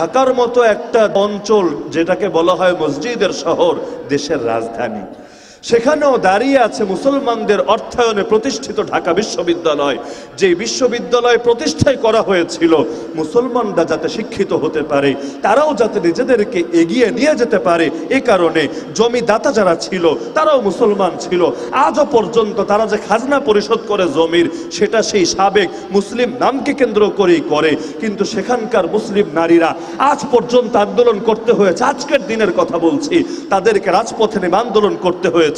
ঢাকার মতো একটা অঞ্চল যেটাকে বলা হয় মসজিদের শহর, দেশের রাজধানী, সেখানেও দাঁড়িয়ে আছে মুসলমানদের অর্থায়নে প্রতিষ্ঠিত ঢাকা বিশ্ববিদ্যালয়। যে বিশ্ববিদ্যালয় প্রতিষ্ঠাই করা হয়েছিল মুসলমানরা যাতে শিক্ষিত হতে পারে, তারাও যাতে নিজেদেরকে এগিয়ে নিয়ে যেতে পারে, এ কারণে জমিদাতা যারা ছিল তারাও মুসলমান ছিল। আজও পর্যন্ত তারা যে খাজনা পরিশোধ করে জমির, সেটা সেই সাবেক মুসলিম নামকে কেন্দ্র করেই করে। কিন্তু সেখানকার মুসলিম নারীরা আজ পর্যন্ত আন্দোলন করতে হয়েছে, আজকের দিনের কথা বলছি, তাদেরকে রাজপথে নেমে আন্দোলন করতে হয়েছে।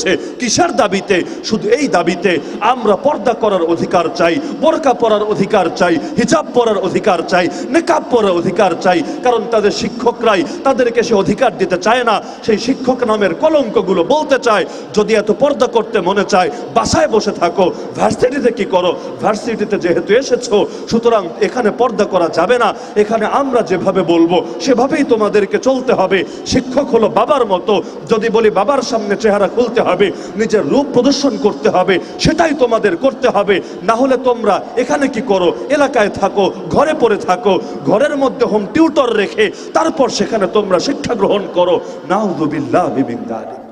কিসের দাবিতে? শুধু এই দাবিতে, আমরা পর্দা করার অধিকার চাই, বোরকা পরার অধিকার চাই, হিজাব পরার অধিকার চাই, নিকাব পরার অধিকার চাই। কারণ তাদের শিক্ষকরাই তাদেরকে সে অধিকার দিতে চায় না। সেই শিক্ষক নামের কলঙ্কগুলো বলতে চায়, যদি এত পর্দা করতে মনে চায় বাসায় বসে থাকো, ভার্সিটিতে কি করো? ভার্সিটিতে যেহেতু এসেছো, সুতরাং এখানে পর্দা করা যাবে না, এখানে আমরা যেভাবে বলবো সেভাবেই তোমাদেরকে চলতে হবে। শিক্ষক হলো বাবার মতো, যদি বলি বাবার সামনে চেহারা খুলতে হবে, নিজের রূপ প্রদর্শন করতে হবে, সেটাই তোমাদের করতে হবে। না হলে তোমরা এখানে কি করো? এলাকায় থাকো, ঘরে পড়ে থাকো, ঘরের মধ্যে হোম টিউটর রেখে তারপর সেখানে তোমরা শিক্ষা গ্রহণ করো। নাউযুবিল্লাহি মিন যালিক।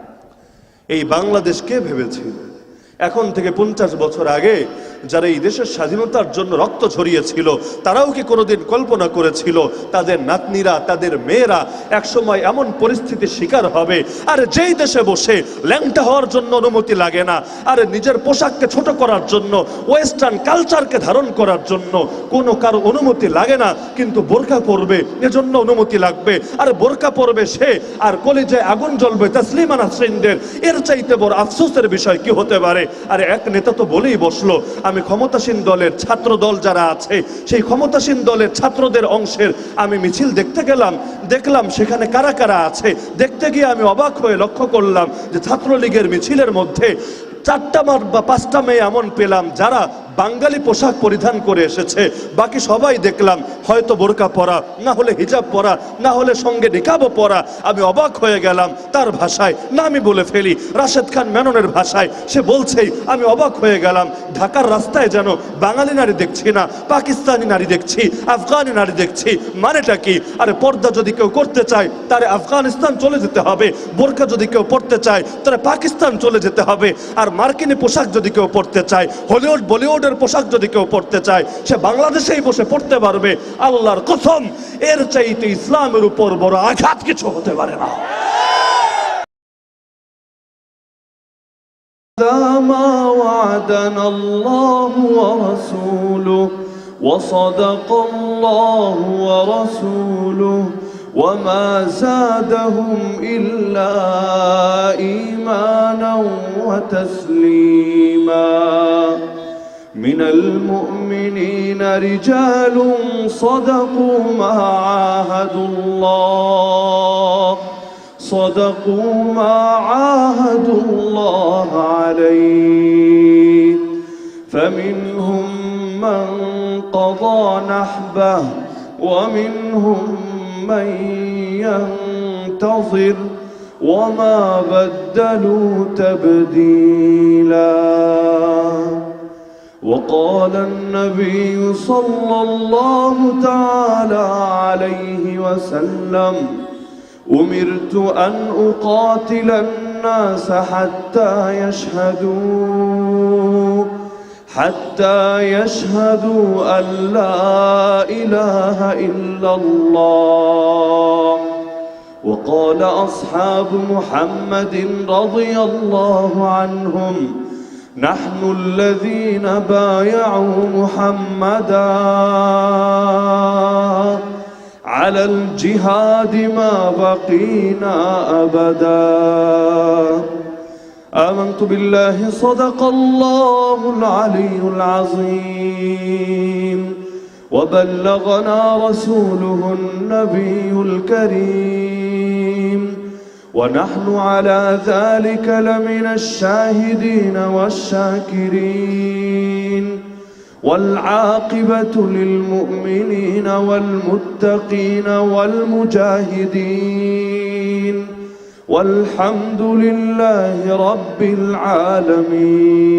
এই বাংলাদেশ কে ভেবেছিল? এখন থেকে 50 বছর আগে যারা এই দেশের স্বাধীনতার জন্য রক্ত ঝরিয়েছিল, তারাও কি কোনোদিন কল্পনা করেছিল তাদের নাতনিরা, তাদের মেয়েরা একসময় এমন পরিস্থিতির শিকার হবে? আরে যেই দেশে বসে ল্যাংটা হওয়ার জন্য অনুমতি লাগে না, আরে নিজের পোশাককে ছোট করার জন্য, ওয়েস্টার্ন কালচারকে ধারণ করার জন্য কোনো কারো অনুমতি লাগে না, কিন্তু বোরকা পরবে এজন্য অনুমতি লাগবে। আরে বোরকা পরবে সে, আর কলিজায় আগুন জ্বলবে তাসলিমা নাসরিনদের। এর চাইতে বড় আফসোসের বিষয় কি হতে পারে? আরে এক নেতা তো বলেই বসলো, আমি ক্ষমতাসীন দলের ছাত্র দল যারা আছে, সেই ক্ষমতাসীন দলের ছাত্রদের অংশের আমি মিছিল দেখতে গেলাম, দেখলাম সেখানে কারা কারা আছে। দেখতে গিয়ে আমি অবাক হয়ে লক্ষ্য করলাম যে ছাত্রলীগের মিছিলের মধ্যে 4টা বা 5টা মেয়ে এমন পেলাম যারা বাঙালি পোশাক পরিধান করে এসেছে। বাকি সবাই দেখলাম হয়তো বোরকা পরা, না হলে হিজাব পরা, না হলে সঙ্গে নিকাবও পরা। আমি অবাক হয়ে গেলাম। তার ভাষায়, না আমি বলে ফেলি, রাশেদ খান মেননের ভাষায় সে বলছেই আমি অবাক হয়ে গেলাম। ঢাকার রাস্তায় যেন বাঙালি নারী দেখছি না, পাকিস্তানি নারী দেখছি, আফগানি নারী দেখছি। মানেটা কি? আরে পর্দা যদি কেউ করতে চায় তারে আফগানিস্তান চলে যেতে হবে, বোরকা যদি কেউ পড়তে চায় তারে পাকিস্তান চলে যেতে হবে। আর মার্কিনী পোশাক যদি কেউ পড়তে চায়, হলিউড বলিউডের পোশাক যদি কেউ পড়তে চায়, সে বাংলাদেশেই বসে পড়তে পারবে। আল্লাহর কসম, এর চাইতে ইসলামের উপর বড় আঘাত কিছু হতে পারে না। ما وعدنا الله ورسوله وصدق الله ورسوله وما زادهم إلا إيمانا وتسليما من المؤمنين رجال صدقوا ما عاهدوا الله عليه فمنهم من قضى نحبه ومنهم من ينتظر وما بدلوا تبديلا. وقال النبي صلى الله تعالى عليه وسلم: أمرت أن أقاتل الناس حتى يشهدوا أن لا إله إلا الله. وقال أصحاب محمد رضي الله عنهم: نحن الذين بايعوا محمدا على الجهاد ما بقينا أبدا. آمنت بالله صدق الله العلي العظيم وبلغنا رسوله النبي الكريم ونحن على ذلك لمن الشاهدين والشاكرين والعاقبة للمؤمنين والمتقين والمجاهدين والحمد لله رب العالمين.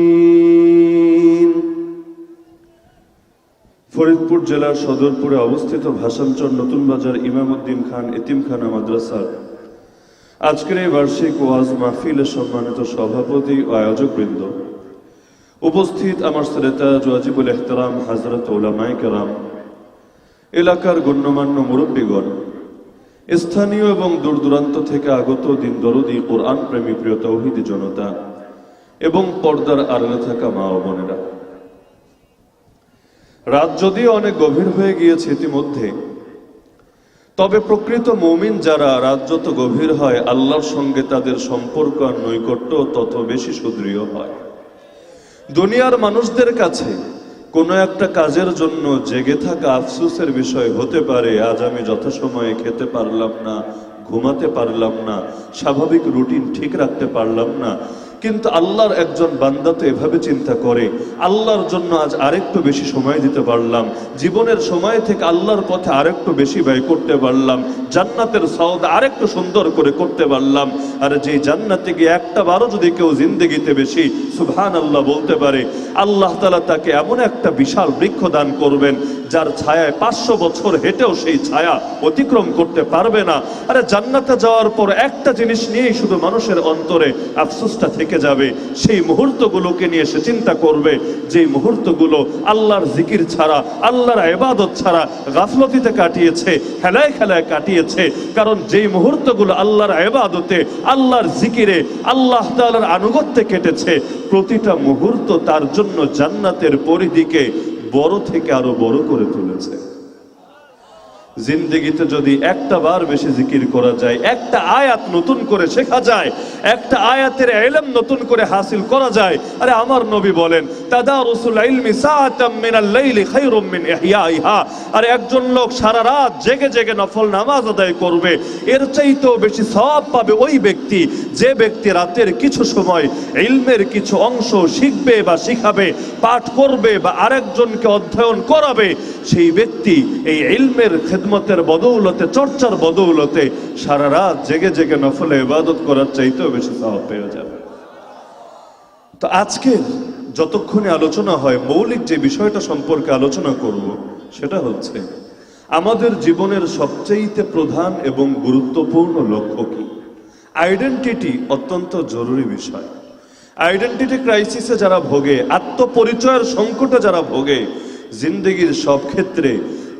ফরিদপুর জেলার সদরপুরে অবস্থিত ভাসানচর নতুন বাজার ইমামউদ্দিন খান এতিমখানা মাদ্রাসার আজকের এই বার্ষিক ওয়াজ মাহফিলের সম্মানিত সভাপতি ও আয়োজকবৃন্দ, উপস্থিত আমার শ্রোতা ওয়াজিবুল ইহতিরাম হযরত উলামায়ে কেরাম, এলাকার গণ্যমান্য মুরব্বীগণ, স্থানীয় এবং দূর দূরান্ত থেকে আগত দিন দরদি কোরআন প্রেমী প্রিয় তৌহিদি জনতা এবং পর্দার আড়ালে থাকা মা ও বোনেরা, রাত যদিও অনেক গভীর হয়ে গিয়েছে ইতিমধ্যে, তবে প্রকৃত মুমিন যারা রাত যত গভীর হয় আল্লাহর সঙ্গে তাদের সম্পর্ক আর নৈকট্য তত বেশি সুদৃঢ় হয়। দুনিয়ার মানুষদের কাছে কোনো একটা কাজের জন্য জেগে থাকা আফসোসের বিষয় হতে পারে, আজ আমি যথাসময়ে খেতে পারলাম না, ঘুমাতে পারলাম না, স্বাভাবিক রুটিন ঠিক রাখতে পারলাম না। কিন্তু আল্লাহর একজন বান্দা তো এভাবে চিন্তা করে, আল্লাহর জন্য আজ আরেকটু বেশি সময় দিতে পারলাম, জীবনের সময় থেকে আল্লাহর পথে আরেকটু বেশি ব্যয় করতে পারলাম, জান্নাতের সওদা আরেকটু সুন্দর করে করতে পারলাম। আর যে জান্নাতে গিয়ে একটা বারও যদি কেউ জিন্দেগিতে বেশি সুবহানাল্লাহ বলতে পারে, আল্লাহ তাআলা তাকে এমন একটা বিশাল বৃক্ষ দান করবেন যার ছায়ায় 500 বছর হেঁটেও সেই ছায়া অতিক্রম করতে পারবে না। আরে জান্নাতে যাওয়ার পর একটা জিনিস নিয়েই শুধু মানুষের অন্তরে আফসোসটা থেকে যাবে, সেই মুহূর্তগুলোকে নিয়ে সে চিন্তা করবে যে মুহূর্তগুলো আল্লাহর জিকির ছাড়া, আল্লাহর ইবাদত ছাড়া গাফলতিতে কাটিয়েছে, হেলায় খেলায় কাটিয়েছে। কারণ যেই মুহূর্তগুলো আল্লাহর ইবাদতে, আল্লাহর জিকিরে, আল্লাহ তাআলার আনুগত্যে কেটেছে, প্রতিটা মুহূর্ত তার জন্য জান্নাতের পরিধিকে বড় থেকে আরো বড় করে তুলেছে। জিন্দেগিতে যদি একটা বার বেশি জিকির করা যায়, একটা আয়াত নতুন করে শেখা যায়, একটা আয়াতের ইলম নতুন করে হাসিল করা যায়, আরে আমার নবী বলেন তাদারুসুল ইলমি সাআতাম মিনাল লাইলি খায়রুম মিন ইহইয়াইহা। আরে একজন লোক সারা রাত জেগে জেগে নফল নামাজ আদায় করবে, এর চাইতেও বেশি সওয়াব পাবে ওই ব্যক্তি যে ব্যক্তি রাতের কিছু সময় ইলমের কিছু অংশ শিখবে বা শিখাবে, পাঠ করবে বা আরেকজনকে অধ্যয়ন করাবে। সেই ব্যক্তি এই ইলমের খিদমতের বদৌলতে, চর্চার বদৌলতে সারা রাত জেগে জেগে নফলে ইবাদত করার চাইতেও বেশি সওয়াব পেয়ে যাবে। তো আজকে যতক্ষণে আলোচনা হয়, মৌলিক যে বিষয়টা সম্পর্কে আলোচনা করব সেটা হচ্ছে আমাদের জীবনের সবচেয়ে প্রধান এবং গুরুত্বপূর্ণ লক্ষ্য কি। আইডেন্টিটি অত্যন্ত জরুরি বিষয়। আইডেন্টিটি ক্রাইসিসে যারা ভোগে, আত্মপরিচয়ের সংকটে যারা ভোগে, জিন্দেগির সব ক্ষেত্রে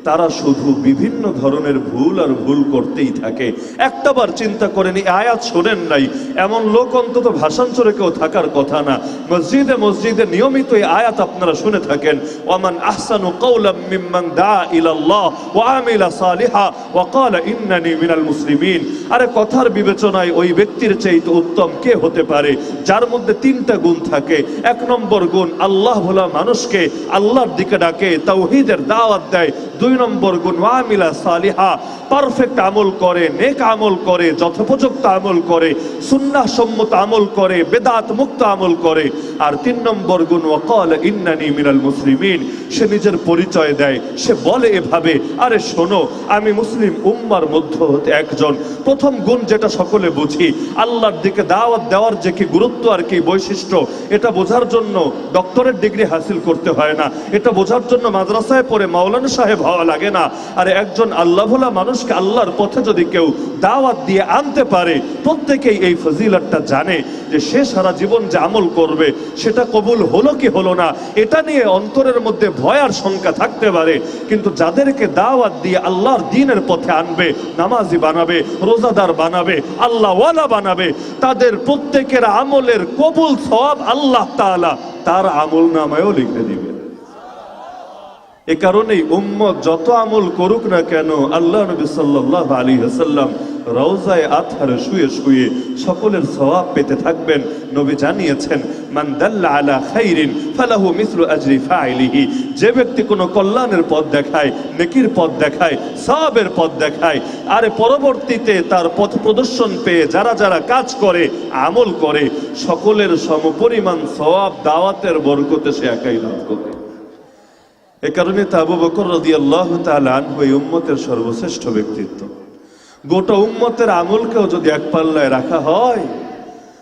তারা শুধু বিভিন্ন ধরনের ভুল আর ভুল করতেই থাকে। একটাবার চিন্তা করেন, আয়াত শোনেন নাই এমন লোক অন্তত ভাষাঞ্চরে কেউ থাকার কথা না। মসজিদে মসজিদে নিয়মিত এই আয়াত আপনারা শুনে থাকেন, ওয়ামান আহসানু কাওলাম মিম্মান দা ইলাল্লাহ ওয়া আমিলা সালিহা ওয়া ক্বালা ইন্নানি মিনাল মুসলিমিন। আরে কথার বিবেচনায় ওই ব্যক্তির চাইতে উত্তম কে হতে পারে যার মধ্যে 3টা গুণ থাকে। 1 নম্বর গুণ, আল্লাহ ভোলা মানুষকে আল্লাহর দিকে ডাকে, তাওহীদের দাওয়াত দেয়। 2 নম্বর গুণ, ওয়ামিলা সালিহা, পারফেক্ট আমল করে, নেক আমল করে, যথোপযুক্ত আমল করে, সুন্নাহ সম্মত আমল করে, বেদাত মুক্ত আমল করে। আর 3 নম্বর গুণ, ওয়াকালা ইন্নানি মিনাল মুসলিমিন, সে নিজের পরিচয় দেয়, সে বলে এভাবে, আরে শোনো আমি মুসলিম উম্মার মধ্য হতে একজন। প্রথম গুণ যেটা সকলে বুঝি, আল্লাহর দিকে দাওয়াত দেওয়ার যে কি গুরুত্ব আর কি বৈশিষ্ট্য, এটা বোঝার জন্য ডক্টরেট ডিগ্রি হাসিল করতে হয় না, এটা বোঝার জন্য মাদ্রাসায় পড়ে মাওলানা সাহেব হওয়া লাগে না। আর একজন আল্লাহ ভোলা মানুষকে আল্লাহর পথে যদি কেউ দাওয়াত দিয়ে আনতে পারে, প্রত্যেকেই এই ফজিলতটা জানে যে সে সারা জীবন যে আমল করবে সেটা কবুল হলো কি হলো না, এটা নিয়ে অন্তরের মধ্যে ভয় আর শঙ্কা থাকতে পারে। কিন্তু যাদেরকে দাওয়াত দিয়ে আল্লাহর দ্বীনের পথে আনবে, নামাজি বানাবে, রোজাদার বানাবে, আল্লাহওয়ালা বানাবে, তাদের প্রত্যেকের আমলের কবুল সওয়াব আল্লাহ তাআলা তার আমল নামায়ও লিখে দিবে। এ কারণেই উম্মত যত আমল করুক না কেন, আল্লাহ নবী সাল্লাল্লাহু আলাইহি ওয়াসাল্লাম রওজায়ে আতহারে শুয়ে শুয়ে সকলের সওয়াব পেতে থাকবেন। নবী জানিয়েছেন, মান দাল্লা আলা খাইরিন ফালাহু মিসলু আজরি ফাইলিহি, যে ব্যক্তি কোনো কল্যাণের পথ দেখায়, নেকির পথ দেখায়, সওয়াবের পথ দেখায়, আর পরবর্তীতে তার পথ প্রদর্শন পেয়ে যারা যারা কাজ করে, আমল করে, সকলের সমপরিমাণ সওয়াব দাওয়াতের বরকতে সে একাই লাভ করে। এ কারণে তো আবু বকর রাদিয়াল্লাহু তাআলা আনহু এই উম্মতের সর্বশ্রেষ্ঠ ব্যক্তিত্ব। গোটা উম্মতের আমলকেও যদি এক পাল্লায় রাখা হয়,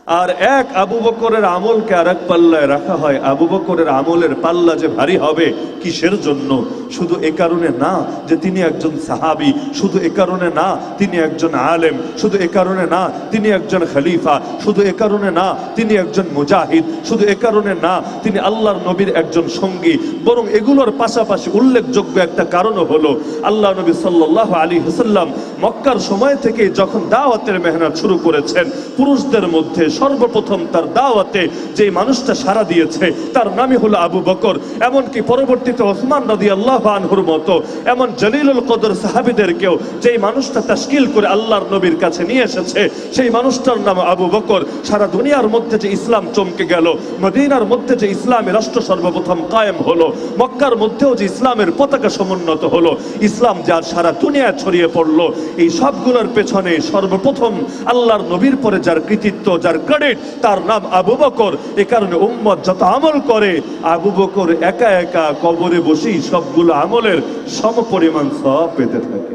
আর এক আবু বকরের আমলকে আর এক পাল্লায় রাখা হয়। আবু বকরের আমলের পাল্লা যে ভারী হবে কিসের জন্য? শুধু এ কারণে না যে তিনি একজন সাহাবী, শুধু এ কারণে না তিনি একজন আলেম, শুধু এ কারণে না তিনি একজন খলিফা, শুধু এ কারণে না তিনি একজন মুজাহিদ, শুধু এ কারণে না তিনি আল্লাহর নবীর একজন সঙ্গী, বরং এগুলোর পাশাপাশি উল্লেখযোগ্য একটা কারণও হলো আল্লাহ নবী সাল্লাল্লাহু আলাইহি ওয়াসাল্লাম মক্কার সময় থেকে যখন দাওয়াতের মেহনত শুরু করেছেন, পুরুষদের মধ্যে সর্বপ্রথম তার দাওয়াতে যে মানুষটা সাড়া দিয়েছে তার নামই হলো আবু বকর। এমনকি পরবর্তীতে ওসমান রাদিয়াল্লাহু আনহুর মতো এমন জলিলুল কদর সাহাবীদেরকেও যেই মানুষটা তাশকিল করে আল্লাহর নবীর কাছে নিয়ে এসেছে, সেই মানুষটার নাম আবু বকর। সারা দুনিয়ার মধ্যে যে ইসলাম চমকে গেল, মদিনার মধ্যে যে ইসলামের রাষ্ট্র সর্বপ্রথম কায়েম হলো, মক্কার মধ্যেও যে ইসলামের পতাকা সমুন্নত হলো, ইসলাম যার সারা দুনিয়ায় ছড়িয়ে পড়লো, এই সবগুলোর পেছনে সর্বপ্রথম আল্লাহর নবীর পরে যার কৃতিত্ব, যার ক্রেডিট, তার নাম আবু বকর। এ কারণে উম্মত যত আমল করে, আবু বকর একা একা কবরে বসেই সবগুলো আমলের সমপরিমাণ সওয়াব পেতে থাকে।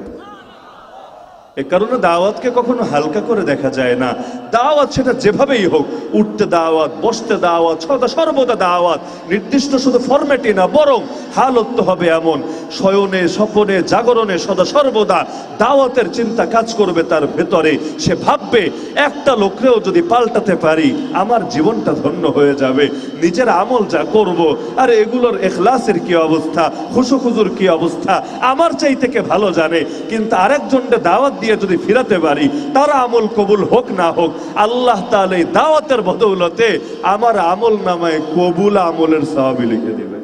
এ কারণে দাওয়াতকে কখনো হালকা করে দেখা যায় না। দাওয়াত সেটা যেভাবেই হোক, উঠতে দাওয়াত, বসতে দাওয়াত, সর্বদা দাওয়াত। নির্দিষ্ট শুধু ফরম্যাটই না, বরং হালত তো হবে এমন, শয়নে স্বপনে জাগরণে সদা সর্বদা দাওয়াতের চিন্তা কাজ করবে তার ভেতরে। সে ভাববে একটা লোকরেও যদি পাল্টাতে পারি আমার জীবনটা ধন্য হয়ে যাবে। নিজের আমল যা করব, আর এগুলোর ইখলাসের কি অবস্থা, খুশুখুজুর কি অবস্থা আমার চাইতে কে ভালো জানে। কিন্তু আরেকজনকে দাওয়াত দিয়ে যদি ফিরাতে পারি, তার আমল কবুল হোক না হোক, আল্লাহ তাআলা এই দাওয়াতের বদৌলতে আমার আমল নামায় কবুল আমলের সওয়াব লিখে দিবেন।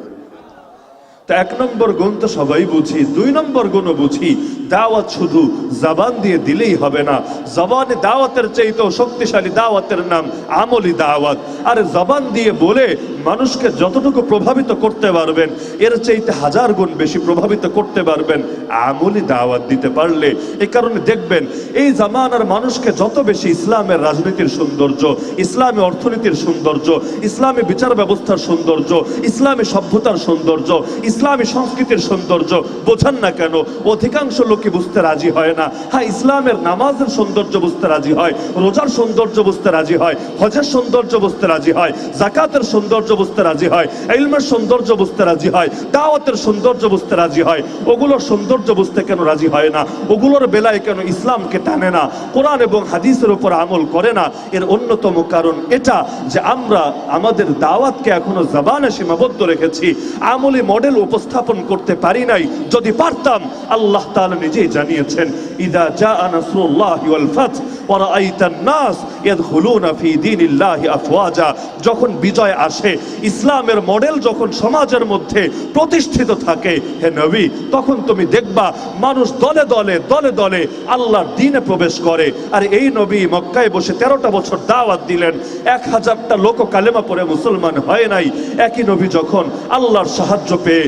তা এক নম্বর গুণ তো সবাই বুঝি। দুই নম্বর গুণও বুঝি, দাওয়াত শুধু জবান দিয়ে দিলেই হবে না। জবানে দাওয়াতের চাইতেও শক্তিশালী দাওয়াতের নাম আমলি দাওয়াত। আর জবান দিয়ে বলে মানুষকে যতটুকু প্রভাবিত করতে পারবেন, এর চাইতে হাজার গুণ বেশি প্রভাবিত করতে পারবেন আমলি দাওয়াত দিতে পারলে। এই কারণে দেখবেন এই জামানার মানুষকে যত বেশি ইসলামের রাজনীতির সৌন্দর্য, ইসলামী অর্থনীতির সৌন্দর্য, ইসলামী বিচার ব্যবস্থার সৌন্দর্য, ইসলামী সভ্যতার সৌন্দর্য, ইসলামী সংস্কৃতির সৌন্দর্য বোঝান না কেন, অধিকাংশ লোকই বুঝতে রাজি হয় না। হ্যাঁ, ইসলামের নামাজের সৌন্দর্য বুঝতে রাজি হয়, রোজার সৌন্দর্য বুঝতে রাজি হয়, হজের সৌন্দর্য বুঝতে রাজি হয়, যাকাতের সৌন্দর্য বুঝতে রাজি হয়, ইলমের সৌন্দর্য বুঝতে রাজি হয়, দাওয়াতের সৌন্দর্য বুঝতে রাজি হয়। ওগুলোর সৌন্দর্য বুঝতে কেন রাজি হয় না? ওগুলোর বেলায় কেন ইসলামকে টানে না, কোরআন এবং হাদিসের উপর আমল করে না? এর অন্যতম কারণ এটা যে আমরা আমাদের দাওয়াতকে এখনো জবানে সীমাবদ্ধ রেখেছি, আমলি মডেল উপস্থাপন করতে পারি নাই। যদি পারতাম, আল্লাহ তাআলা নিজেই জানিয়েছেন, ইযা জাআ নাসরুল্লাহি ওয়াল ফাত ওয়া রাআইতান নাস ইয়াদখুলুনা ফি দীনিল্লাহি আফওয়াজা। যখন বিজয় আসে, ইসলামের মডেল যখন সমাজের মধ্যে প্রতিষ্ঠিত থাকে, হে নবী, তখন তুমি দেখবা মানুষ দলে দলে দলে দলে আল্লাহর দ্বীনে প্রবেশ করে। আর এই নবী মক্কায় বসে 13টা বছর দাওয়াত দিলেন, 1000টা লোক কালেমা পড়ে মুসলমান হয় নাই। একই নবী যখন আল্লাহর সাহায্য পেয়ে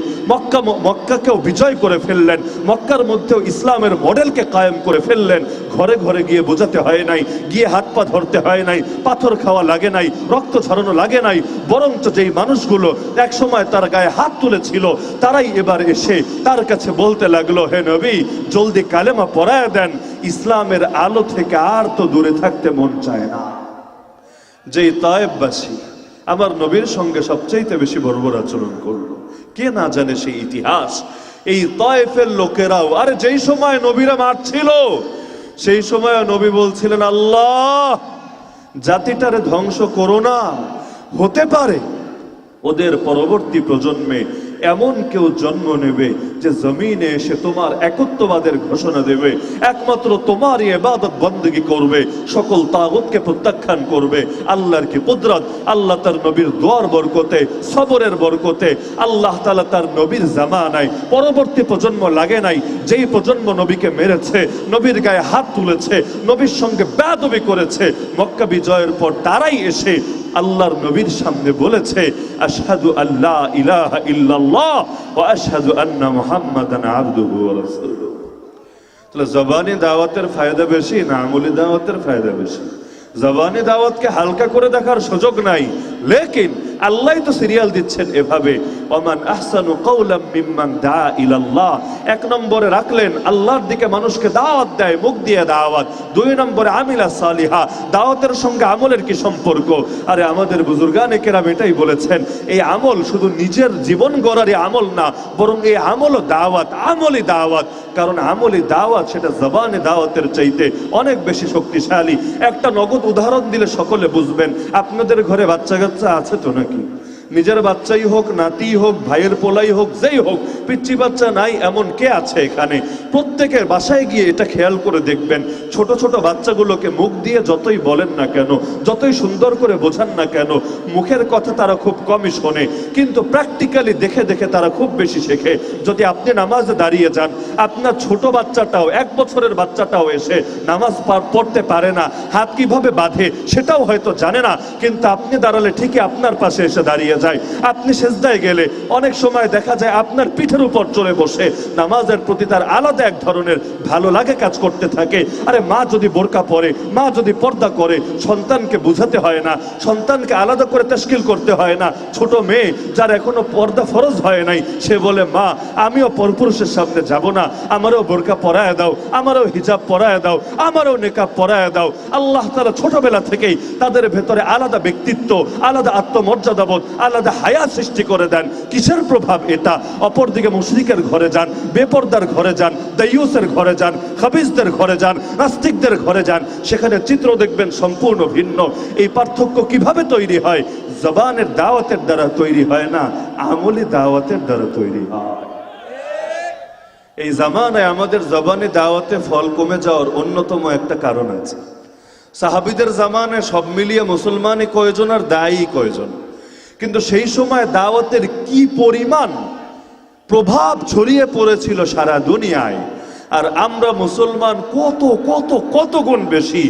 মক্কাকেও বিজয় করে ফেললেন, মক্কার মধ্যেও ইসলামের মডেলকে কায়েম করে ফেললেন, ঘরে ঘরে গিয়ে বোঝাতে হয় নাই, গিয়ে হাত পা ধরতে হয় নাই, পাথর খাওয়া লাগে নাই, রক্ত ঝরানো লাগে নাই। বরঞ্চ যেই মানুষগুলো এক সময় তার গায়ে হাত তুলেছিল, তারাই এবার এসে তার কাছে বলতে লাগলো, হে নবী, জলদি কালেমা পড়ায় দেন, ইসলামের আলো থেকে আর তো দূরে থাকতে মন চায় না। যেই তায়েববাসী আমার নবীর সঙ্গে সবচাইতে বেশি বর্বর আচরণ করলো, কে না জানে সেই ইতিহাস। এই তায়েফের লোকেরাও, আরে যেই সময় নবীরা মারছিল, সেই সময় নবী বলছিলেন, আল্লাহ জাতিটারে ধ্বংস করো না, হতে পারে ওদের পরবর্তী প্রজন্মে এমন কেউ জন্ম নেবে যে জমিনে এসে তোমার একত্ববাদের ঘোষণা দেবে, একমাত্র তোমারই ইবাদত বন্দেগী করবে, সকল তাগুতকে প্রত্যাখ্যান করবে। আল্লাহর কি কুদরত! আল্লাহ তার নবীর দোয়ার বরকতে, সবরের বরকতে আল্লাহ তাআলা তার নবীর জামানায় পরবর্তী প্রজন্ম লাগে নাই, যেই প্রজন্ম নবীকে মেরেছে, নবীর গায়ে হাত তুলেছে, নবীর সঙ্গে বেয়াদবি করেছে, মক্কা বিজয়ের পর তারাই এসে আল্লাহর নবীর সামনে বলেছে, আশহাদু আল্লা ইলাহা ইল্লাল্লাহ ওয়া আশহাদু আন্না মুহাম্মাদান আবদুহু ওয়া রাসূলুহু। তাহলে জবানি দাওয়াতের ফায়দা বেশি না আমলি দাওয়াতের ফায়দা বেশি? জবানি দাওয়াতকে হালকা করে দেখার সুযোগ নাই, লেকিন আল্লাহ তো সিরিয়াল দিচ্ছেন এভাবে, ওমান আহসানু কাওলাম মিম্মান দা ইলাল্লাহ। এক নম্বরে রাখলেন আল্লাহর দিকে মানুষকে দাওয়াত দেয়, মুখ দিয়ে দাওয়াত। দুই নম্বরে আমিলা সালিহা, দাওয়াতের সঙ্গে আমলের কি সম্পর্ক? আরে আমাদের বুজুর্গানে কেরাম এটাই বলেছেন, এই আমল শুধু নিজের জীবন গড়ারই আমল না, বরং এই আমলও দাওয়াত, আমলি দাওয়াত। কারণ আমলি দাওয়াত সেটা জবানে দাওয়াতের চাইতে অনেক বেশি শক্তিশালী। একটা নগদ উদাহরণ দিলে সকলে বুঝবেন। আপনাদের ঘরে বাচ্চা কাচ্চা আছে তো নাকি? নিজের বাচ্চাই হোক, নাতি হোক, ভাইয়ের পোলাই হোক, যেই হোক, পিচ্চি বাচ্চা নাই এমন কে আছে এখানে? প্রত্যেকের বাসায় গিয়ে এটা খেয়াল করে দেখবেন, ছোট ছোট বাচ্চাগুলোকে মুখ দিয়ে যতই বলেন না কেন, যতই সুন্দর করে বোঝান না কেন, মুখের কথা তারা খুব কমই শোনে, কিন্তু প্র্যাকটিক্যালি দেখে দেখে তারা খুব বেশি শেখে। যদি আপনি নামাজে দাঁড়িয়ে যান, আপনার ছোট বাচ্চাটাও, 1 বছরের বাচ্চাটাও এসে নামাজ পড়তে পারে না, হাত কিভাবে বাঁধে সেটাও হয়তো জানে না, কিন্তু আপনি দাঁড়ালে ঠিকই আপনার পাশে এসে দাঁড়িয়ে যায়। আপনি সেজদায় গেলে অনেক সময় দেখা যায় আপনার পিঠের উপর চলে বসে নামাজের প্রতি তার আলাদা এক ধরনের ভালো লাগে কাজ করতে থাকে। আরে মা যদি বোরকা পরে, মা যদি পর্দা করে, সন্তানকে বুঝাতে হয় না, সন্তানকে আলাদা করে তাশকিল করতে হয় না। ছোট মেয়ে যার এখনো পর্দা ফরজ হয় নাই, সে বলে মা আমিও পরপুরুষের সামনে যাব না, আমারও বোরকা পরায় দাও, আমারও হিজাব পরায় দাও, আমারও নেকাব পরায় দাও। আল্লাহ তাআলা ছোটবেলা থেকেই তাদের ভেতরে আলাদা ব্যক্তিত্ব, আলাদা আত্মমর্যাদাবোধ, আলাদা হায়া সৃষ্টি করে দেন। কিসের প্রভাব এটা? অপরদিকে মুশরিকের ঘরে যান, বেপরদার ঘরে যান, দাইয়ুসের ঘরে যান, খাবিসদের ঘরে যান, নাস্তিকদের ঘরে যান, সেখানে চিত্র দেখবেন সম্পূর্ণ ভিন্ন। এই পার্থক্য কিভাবে তৈরি হয়? জবানের দাওয়াতের দ্বারা তৈরি হয় না, আমলি দাওয়াতের দ্বারা তৈরি হয়। এই জামানায় আমাদের জবানে দাওয়াতে ফল কমে যাওয়ার অন্যতম একটা কারণ আছে। সাহাবীদের জামানায় সব মিলিয়ে মুসলমানই কয়জন আর দায়ী কয়জন, কিন্তু সেই সময় দাওয়াতের কি পরিমাণ প্রভাব ছড়িয়ে পড়েছিল সারা দুনিয়ায়। আর আমরা মুসলমান কত কত কত গুণ বেশি,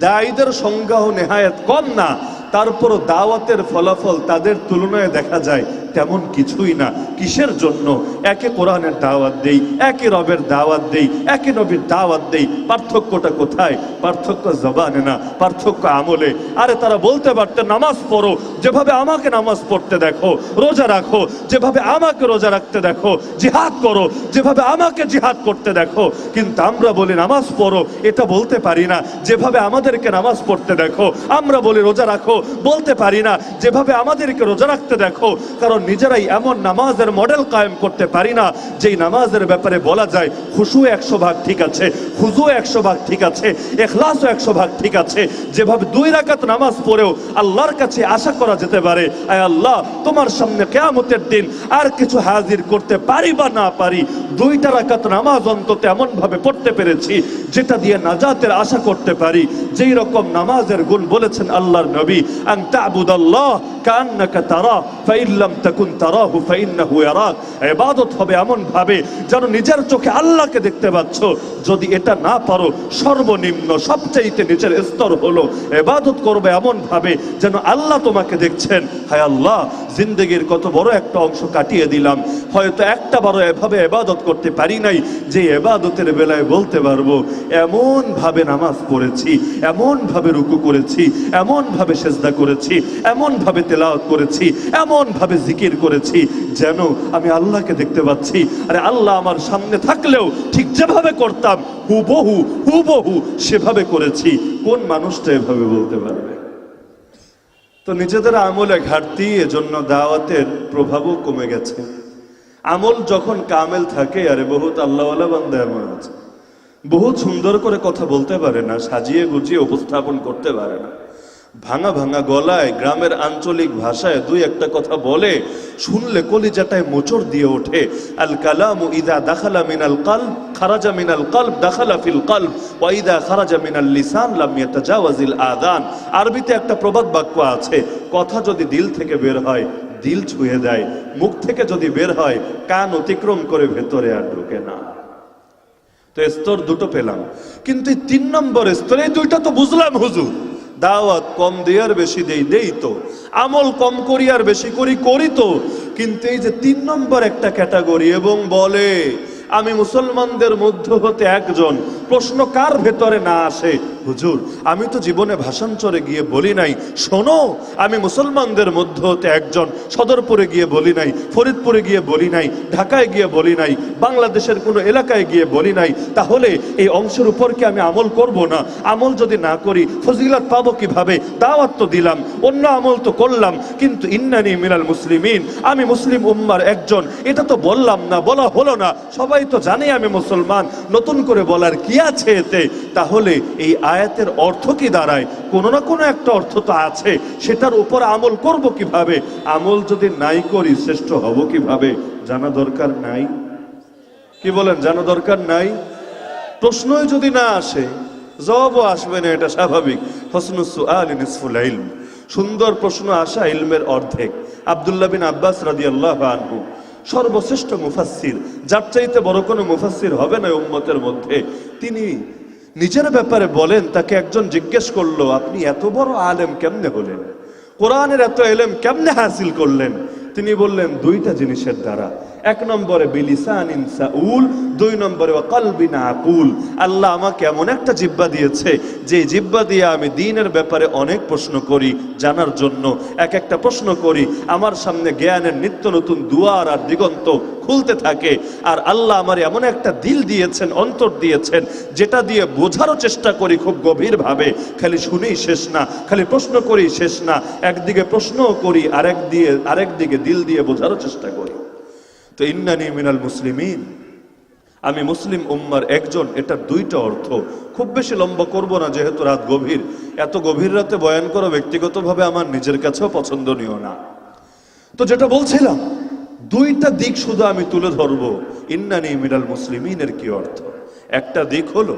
দায়ীদের সংখ্যাও নেহায়েত কম না, তারপরও দাওয়াতের ফলাফল তাদের তুলনায় দেখা যায় তেমন কিছুই না। কিসের জন্য? একে কোরআনের দাওয়াত দেই, একে রবের দাওয়াত দেই, একে নবীর দাওয়াত দেই। পার্থক্যটা কোথায়? পার্থক্য জবানে না, পার্থক্য আমলে। আরে তারা বলতে পারতেন নামাজ পড়ো, যেভাবে আমাকে নামাজ পড়তে দেখো, রোজা রাখো যেভাবে আমাকে রোজা রাখতে দেখো, জিহাদ করো যেভাবে আমাকে জিহাদ করতে দেখো। কিন্তু আমরা বলি নামাজ পড়ো, এটা বলতে পারি না যেভাবে আমাদেরকে নামাজ পড়তে দেখো। আমরা বলি রোজা রাখো, বলতে পারি না যেভাবে আমাদেরকে রোজা রাখতে দেখো। কারণ নিজেরাই এমন নামাজের মডেল কায়েম করতে পারি না যেই নামাজের ব্যাপারে বলা যায় খুশু 100% ঠিক আছে, খুজু 100% ঠিক আছে, ইখলাসও 100% ঠিক আছে। যেভাবে 2 রাকাত নামাজ পড়েও আল্লাহর কাছে আশা করা যেতে পারে, আয় আল্লাহ তোমার সামনে কিয়ামতের দিন আর কিছু হাজির করতে পারি বা না পারি, 2টা রাকাত নামাজ অন্তত এমন ভাবে পড়তে পেরেছি যেটা দিয়ে নাজাতের আশা করতে পারি। যেই রকম নামাজের গুণ বলেছেন আল্লাহর নবী, আন তা'বুদাল্লাহ কান্নাকা তারা ফাইন লাম তাকুন তারাহু ফাইন্নাহু ইয়ারাক। ইবাদত হবে এমন ভাবে যেন নিজের চোখে আল্লাহকে দেখতে পাচ্ছ। যদি এটা না পারো, সর্বনিম্ন সবচাইতে নিচের স্তর হলো ইবাদত করবে এমন ভাবে যেন আল্লাহ তোমাকে দেখছেন। হায় আল্লাহ, জিন্দেগির কত বড় একটা অংশ কাটিয়ে দিলাম, হয়তো একটা বারো এভাবে ইবাদত করতে পারি নাই যে ইবাদতের বেলায় বলতে পারবো এমন ভাবে নামাজ পড়েছি, এমন ভাবে রুকু করেছি, এমন ভাবে সেজদা করেছি, এমন ভাবে তেলাওয়াত করেছি, এমন ভাবে জিকির করেছি যেন আমি আল্লাহকে দেখতে পাচ্ছি। আরে আল্লাহ আমার সামনে থাকলেও ঠিক যেভাবে করতাম হুবহু হুবহু সেভাবে করেছি। কোন মানুষটা এভাবে বলতে পারবে? তো নিজেদের আমলে ঘাটতি, এজন্য দাওয়াতের প্রভাবও কমে গেছে। আমল যখন কামেল থাকে, আরে বহুত আল্লাহওয়ালা বান্দা এমন আছে বহুত সুন্দর করে কথা বলতে পারে না, সাজিয়ে গুজিয়ে উপস্থাপন করতে পারে না, ভাঙা ভাঙা গলায় গ্রামের আঞ্চলিক ভাষায় 2-1টা কথা বলে, শুনলে কলিজাটায় মোচড় দিয়ে ওঠে। আল কালামু ইদা দাখালা মিনাল কলব খারাজা মিনাল কলব দাখালা ফিল কলব ওয়া ইদা খারাজা মিনাল লিসান লাম ইয়াতাজাওয়াজিল আযান। আরবিতে একটা প্রবাদ বাক্য আছে, কথা যদি দিল থেকে বের হয় দিল ছুঁয়ে দেয়, মুখ থেকে যদি বের হয় কান অতিক্রম করে ভেতরে আর ঢোকে না। তো স্তর দুটো পেলাম, কিন্তু 3 নম্বর স্তর, এই 2টা তো বুঝলাম হুজুর, দাওয়াত কম দেই আর বেশি দেই তো, আমল কম করি আর বেশি করি তো, কিন্তু এই যে 3 নম্বর একটা ক্যাটাগরি এবং বলে আমি মুসলমানদের মধ্য হতে একজন। প্রশ্ন কার ভেতরে না আসে, হুজুর আমি তো জীবনে ভাষাঞ্চরে গিয়ে বলি নাই, শোনো আমি মুসলমানদের মধ্য হতে একজন, সদরপুরে গিয়ে বলি নাই, ফরিদপুরে গিয়ে বলি নাই, ঢাকায় গিয়ে বলি নাই, বাংলাদেশের কোনো এলাকায় গিয়ে বলি নাই, তাহলে এই অংশের উপর কি আমি আমল করব না? আমল যদি না করি ফজিলত পাবো কিভাবে? দাওয়াত তো দিলাম, অন্য আমল তো করলাম, কিন্তু ইন্নানি মিনাল মুসলিমিন, আমি মুসলিম উম্মার একজন, এটা তো বললাম না, বলা হলো না, সবাই তো জানে আমি মুসলমান, নতুন করে বলার কি আছে এতে? তাহলে এই আয়াতের অর্থ কি দাঁড়ায়? কোনো না কোনো একটা অর্থ তো আছে, সেটার উপর আমল করব কিভাবে? আমল যদি নাই করি শ্রেষ্ঠ হব কিভাবে? জানা দরকার নাই? কি বলেন, জানা দরকার নাই? প্রশ্নই যদি না আসে জবাবও আসবে না, এটা স্বাভাবিক। হসনুস সুআল নিসফুল ইলম, সুন্দর প্রশ্ন আসা ইলমের অর্ধেক। আব্দুল্লাহ বিন আব্বাস রাদিয়াল্লাহু আনহু সর্বশ্রেষ্ঠ মুফাসসির, যার চাইতে বড় কোনো মুফাসসির হবে না উম্মতের মধ্যে। তিনি নিজের ব্যাপারে বলেন, তাকে একজন জিজ্ঞেস করলো, আপনি এত বড় আলেম কেমনে হলেন, কোরআনের এত ইলম কেমনে হাসিল করলেন? তিনি বললেন, দুইটা জিনিসের দ্বারা। এক নম্বরে বিলিসানিন সাউল, দুই নম্বরে ওয়াকালবিন আকুল। আল্লাহ আমাকে এমন একটা জিহ্বা দিয়েছে, যে জিহ্বা দিয়ে আমি দ্বীনের ব্যাপারে অনেক প্রশ্ন করি, জানার জন্য এক একটা প্রশ্ন করি, আমার সামনে জ্ঞানের নিত্য নতুন দুয়ার আর দিগন্ত খুলতে থাকে। আর আল্লাহ আমার এমন একটা দিল দিয়েছেন, অন্তর দিয়েছেন, যেটা দিয়ে বোঝারও চেষ্টা করি খুব গভীরভাবে। খালি শুনেই শেষ না, খালি প্রশ্ন করি শেষ না, একদিকে প্রশ্নও করি, আরেকদিকে দিল দিয়ে বোঝারও চেষ্টা করি। তো ইন্নানি মিনাল মুসলিমিন, আমি মুসলিম উম্মার একজন, এটার দুইটা অর্থ। খুব বেশি লম্বা করব না, যেহেতু রাত গভীর। এত গভীর রাতে বয়ান করা ব্যক্তিগতভাবে আমার নিজের কাছেও পছন্দনীয় না। তো যেটা বলছিলাম, দুইটা দিক শুধু আমি তুলে ধরবো। ইন্নানি মিনাল মুসলিমিনের কি অর্থ? একটা দিক হলো,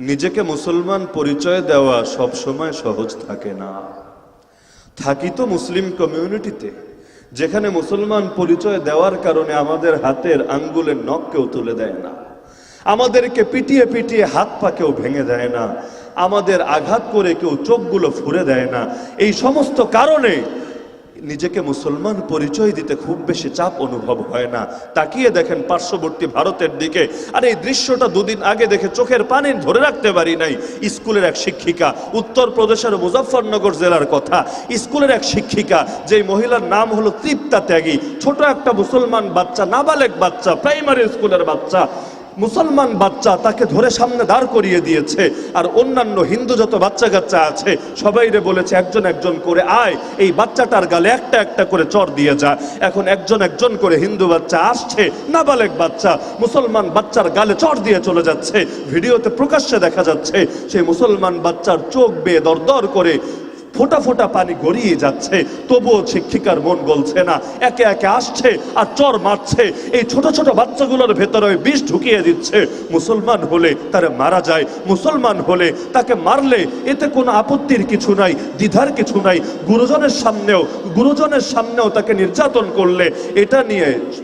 নিজেকে মুসলমান পরিচয় দেওয়া সব সময় সহজ থাকে না। থাকি তো মুসলিম কমিউনিটিতে, যেখানে মুসলমান পরিচয় দেওয়ার কারণে আমাদের হাতের আঙ্গুলের নখ কেউ তুলে দেয় না, আমাদেরকে পিটিয়ে পিটিয়ে হাত পা কেউ ভেঙে দেয় না, আমাদের আঘাত করে কেউ চোখগুলো ফুঁড়ে দেয় না। এই সমস্ত কারণে নিজেকে মুসলমান পরিচয় দিতে খুব বেশি চাপ অনুভব হয় না। তাকিয়ে দেখেন পার্শ্ববর্তী ভারতের দিকে, আর এই দৃশ্যটা দুদিন আগে দেখে চোখের পানি ধরে রাখতে পারি নাই। স্কুলের এক শিক্ষিকা, উত্তরপ্রদেশের মুজফ্ফরনগর জেলার কথা, স্কুলের এক শিক্ষিকা, যেই মহিলার নাম হলো তৃপ্তা ত্যাগী, ছোট একটা মুসলমান বাচ্চা, নাবালেগ বাচ্চা, প্রাইমারি স্কুলের বাচ্চা, মুসলমান বাচ্চা, তাকে ধরে সামনে দাঁড় করিয়ে দিয়েছে। আর অন্যান্য হিন্দু যত বাচ্চা কাচ্চা আছে সবাইরে বলেছে, একজন একজন করে আয়, এই বাচ্চাটার গালে একটা একটা করে চড় দিয়ে যা। এখন একজন একজন করে হিন্দু বাচ্চা আসছে, নাবালেগ বাচ্চা মুসলমান বাচ্চার গালে চড় দিয়ে চলে যাচ্ছে। ভিডিওতে প্রকাশ্যে দেখা যাচ্ছে সেই মুসলমান বাচ্চার চোখ বেয়ে দরদর করে ফোটা ফোটা পানি গড়িয়ে যাচ্ছে, তবুও শিক্ষিকার মন গলছে না। একে একে আসছে আর চর মারছে, এই ছোট ছোট বাচ্চাগুলোর ভেতরে বিষ ঢুকিয়ে দিচ্ছে। মুসলমান হলে তারে মারা যায়, মুসলমান হলে তাকে মারলে এতে কোনো আপত্তির কিছু নাই, দ্বিধার কিছু নাই। গুরুজনের সামনেও তাকে নির্যাতন করলে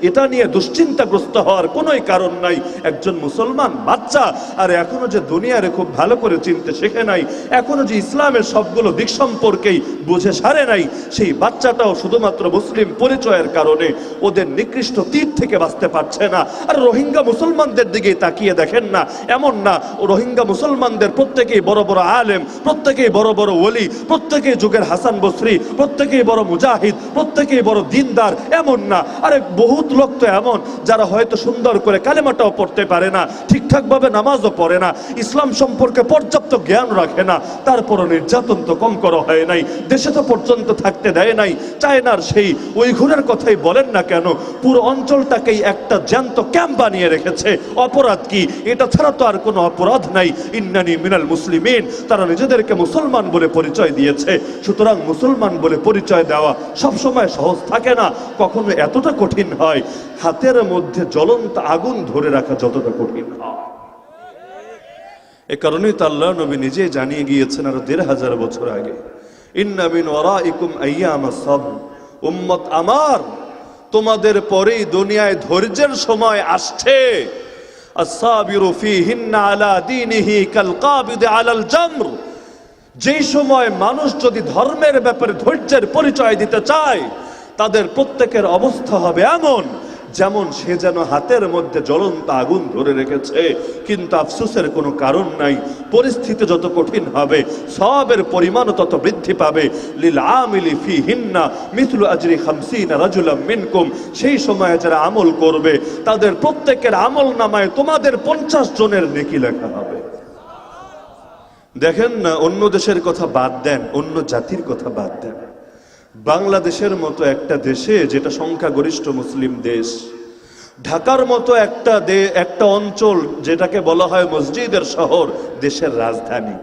এটা নিয়ে দুশ্চিন্তাগ্রস্ত হওয়ার কোনোই কারণ নাই। একজন মুসলমান বাচ্চা, আর এখনো যে দুনিয়ারে খুব ভালো করে চিনতে শেখে নাই, এখনো যে ইসলামের সবগুলো দিক সম্পর্কেই বুঝে সারে নাই, সেই বাচ্চাটাও শুধুমাত্র মুসলিম পরিচয়ের কারণে ওদের নিকৃষ্ট তীর থেকে বাঁচতে পারছে না। আর রোহিঙ্গা মুসলমানদের দিকে তাকিয়ে দেখেন না, এমন না রোহিঙ্গা মুসলমানদের প্রত্যেকেই বড় বড় আলেম, প্রত্যেকেই বড় বড় ওলি, প্রত্যেকেই যুগের হাসান বসরি, প্রত্যেকেই বড় মুজাহিদ, প্রত্যেকেই বড় দিনদার, এমন না। আরে বহুত লোক তো এমন যারা হয়তো সুন্দর করে কালেমাটাও পড়তে পারে না, ঠিকঠাক ভাবে নামাজও পড়ে না, ইসলাম সম্পর্কে পর্যাপ্ত জ্ঞান রাখে না, তারপরও নির্যাতন তো কম করা হয় নাই, দেশে তো পর্যন্ত থাকতে দেয় নাই। চায়নার সেই উইঘুরের কথাই বলেন না কেন, পুরো অঞ্চলটাকেই একটা জ্যান্ত ক্যাম্প বানিয়ে রেখেছে। অপরাধ কি? এটা ছাড়া তো আর কোনো অপরাধ নাই। ইন্নানি মিনাল মুসলিমিন, তারা নিজেদেরকে মুসলমান বলে পরিচয় দিয়েছে। সুতরাং মুসলমান বলে পরিচয় দেওয়া সবসময় সহজ থাকে না, কখনো এতটা কঠিন হয় হাতের মধ্যে জ্বলন্ত আগুন ধরে রাখা যতটা কঠিন হয়। এ কারণেই তো আল্লাহ নবী নিজেই জানিয়ে গিয়েছেন আরো ১৫০০ বছর আগে, ইন্না মিন ওয়ারাইকুম আইয়ামাস সাবর, উম্মত আমার তোমাদের পরেই দুনিয়ায় ধৈর্যের সময় আসছে। আস-সাবিরু ফীহিন্না আলা দীনিহি কাল কাবিদ আলাল জামর, যেই সময় মানুষ যদি ধর্মের ব্যাপারে ধৈর্যের পরিচয় দিতে চায়, তাদের প্রত্যেকের অবস্থা হবে এমন যেমন সে যেন হাতের মধ্যে জ্বলন্ত আগুন ধরে রেখেছে, কিন্তু আফসোসের কোনো কারণ নাই। পরিস্থিতি যত কঠিন হবে সওয়াবের পরিমাণও তত বৃদ্ধি পাবে। লিল আমিলি ফিহিন্না মিথলু আজরি 50 রাজুলাম মিনকুম, সেই সময়ে যারা আমল করবে তাদের প্রত্যেকের আমল নামায় তোমাদের 50 জনের নেকি লেখা হবে। দেখেন না, অন্য দেশের কথা বাদ দেন, অন্য জাতির কথা বাদ দেন, বাংলাদেশের মতো একটা দেশে যেটা সংখ্যাগরিষ্ঠ মুসলিম দেশ, ঢাকার মতো একটা অঞ্চল যেটাকে বলা হয় মসজিদের শহর, দেশের রাজধানী,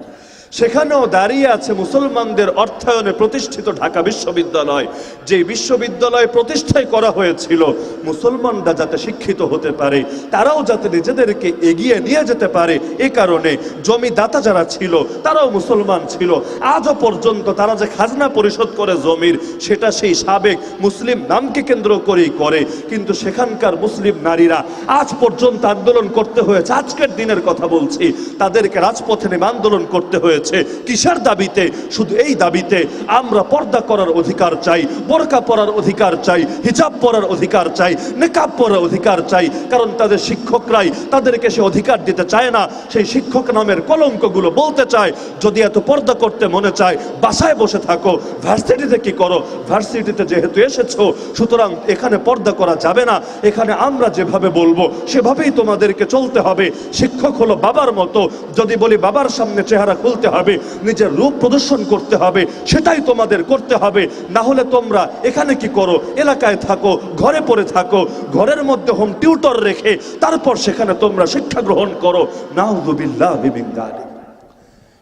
সেখানেও দাঁড়িয়ে আছে মুসলমানদের অর্থায়নে প্রতিষ্ঠিত ঢাকা বিশ্ববিদ্যালয়। যে বিশ্ববিদ্যালয় প্রতিষ্ঠাই করা হয়েছিল মুসলমানরা যাতে শিক্ষিত হতে পারে, তারাও যাতে নিজেদেরকে এগিয়ে নিয়ে যেতে পারে, এ কারণে জমিদাতা যারা ছিল তারাও মুসলমান ছিল। আজও পর্যন্ত তারা যে খাজনা পরিশোধ করে জমির, সেটা সেই সাবেক মুসলিম নামকে কেন্দ্র করেই করে। কিন্তু সেখানকার মুসলিম নারীরা আজ পর্যন্ত আন্দোলন করতে হয়েছে, আজকের দিনের কথা বলছি, তাদেরকে রাজপথে নেমে আন্দোলন করতে হয়েছে। কিসের দাবিতে? শুধু এই দাবিতে, আমরা পর্দা করার অধিকার চাই, বোরকা পরার অধিকার চাই, হিজাব পরার অধিকার চাই, নিকাব পরার অধিকার চাই। কারণ তাদের শিক্ষকরাই তাদেরকে সে অধিকার দিতে চায় না। সেই শিক্ষক নামের কলঙ্কগুলো বলতে চায়, যদি এত পর্দা করতে মনে চায় বাসায় বসে থাকো, ভার্সিটিতে কি করো? ভার্সিটিতে যেহেতু এসেছো, সুতরাং এখানে পর্দা করা যাবে না, এখানে আমরা যেভাবে বলবো সেভাবেই তোমাদেরকে চলতে হবে। শিক্ষক হলো বাবার মতো, যদি বলি বাবার সামনে চেহারা খুলতে হবে, নিজের রূপ প্রদর্শন করতে হবে, সেটাই তোমাদের করতে হবে। না হলে তোমরা এখানে কি করো? এলাকায় থাকো, ঘরে পড়ে থাকো, ঘরের মধ্যে হোম টিউটর রেখে তারপর সেখানে তোমরা শিক্ষা গ্রহণ করো। নাউযুবিল্লাহি মিন যালিক।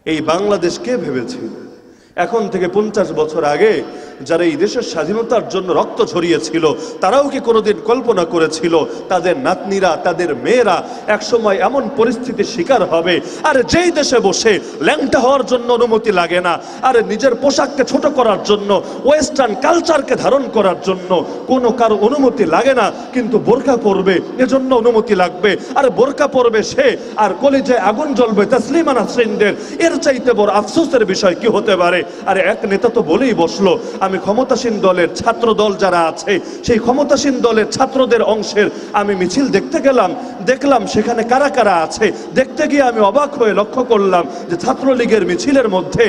এই বাংলাদেশ কে ভেবেছিল? এখন থেকে 50 বছর আগে যারা এই দেশের স্বাধীনতার জন্য রক্ত ঝরিয়েছিল, তারাও কি কোনোদিন কল্পনা করেছিল তাদের নাতনিরা, তাদের মেয়েরা একসময় এমন পরিস্থিতির শিকার হবে? আর যেই দেশে বসে ল্যাংটা হওয়ার জন্য অনুমতি লাগে না, আর নিজের পোশাককে ছোট করার জন্য, ওয়েস্টার্ন কালচারকে ধারণ করার জন্য কোনো কারো অনুমতি লাগে না, কিন্তু বোরকা পরবে এজন্য অনুমতি লাগবে। আর বোরকা পরবে সে, আর কলিজায় আগুন জ্বলবে তাসলিমা নাসরিনদের। এর চাইতে বড় আফসোসের বিষয় কি হতে পারে? আরে এক নেতা তো বলেই বসলো, আমি ক্ষমতাসীন দলের ছাত্র দল যারা আছে, সেই ক্ষমতাসীন দলের ছাত্রদের অংশের আমি মিছিল দেখতে গেলাম, দেখলাম সেখানে কারা কারা আছে। দেখতে গিয়ে আমি অবাক হয়ে লক্ষ্য করলাম যে ছাত্রলীগের মিছিলের মধ্যে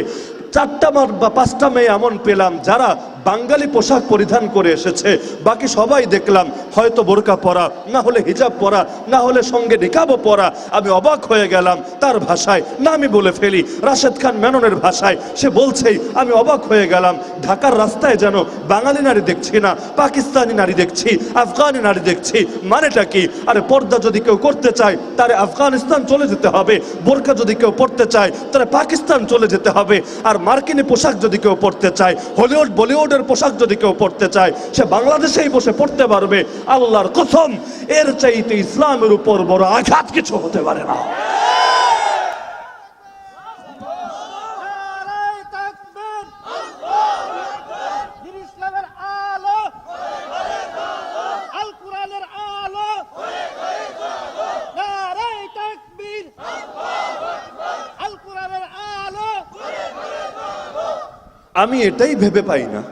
4টা বা 5টা মেয়ে এমন পেলাম যারা বাঙালি পোশাক পরিধান করে এসেছে। বাকি সবাই দেখলাম হয়তো বোরকা পরা, না হলে হিজাব পরা, না হলে সঙ্গে নিকাবও পরা। আমি অবাক হয়ে গেলাম তার ভাষায়, না আমি বলে ফেলি রাশেদ খান মেননের ভাষায়, সে বলছেই আমি অবাক হয়ে গেলাম, ঢাকার রাস্তায় যেন বাঙালি নারী দেখছি না, পাকিস্তানি নারী দেখছি, আফগানি নারী দেখছি। মানেটা কি? আরে পর্দা যদি কেউ করতে চায় তারে আফগানিস্তান চলে যেতে হবে, বোরকা যদি কেউ পড়তে চায় তারে পাকিস্তান চলে যেতে হবে। আর মার্কিনী পোশাক যদি কেউ পড়তে চায়, হলিউড বলিউডের পোশাক যদি কেউ পড়তে চায়, সে বাংলাদেশেই বসে পড়তে পারবে। আল্লাহর কসম, এর চাইতে ইসলামের উপর বড় আঘাত কিছু হতে পারে না। আমি এটাই ভেবে পাই না,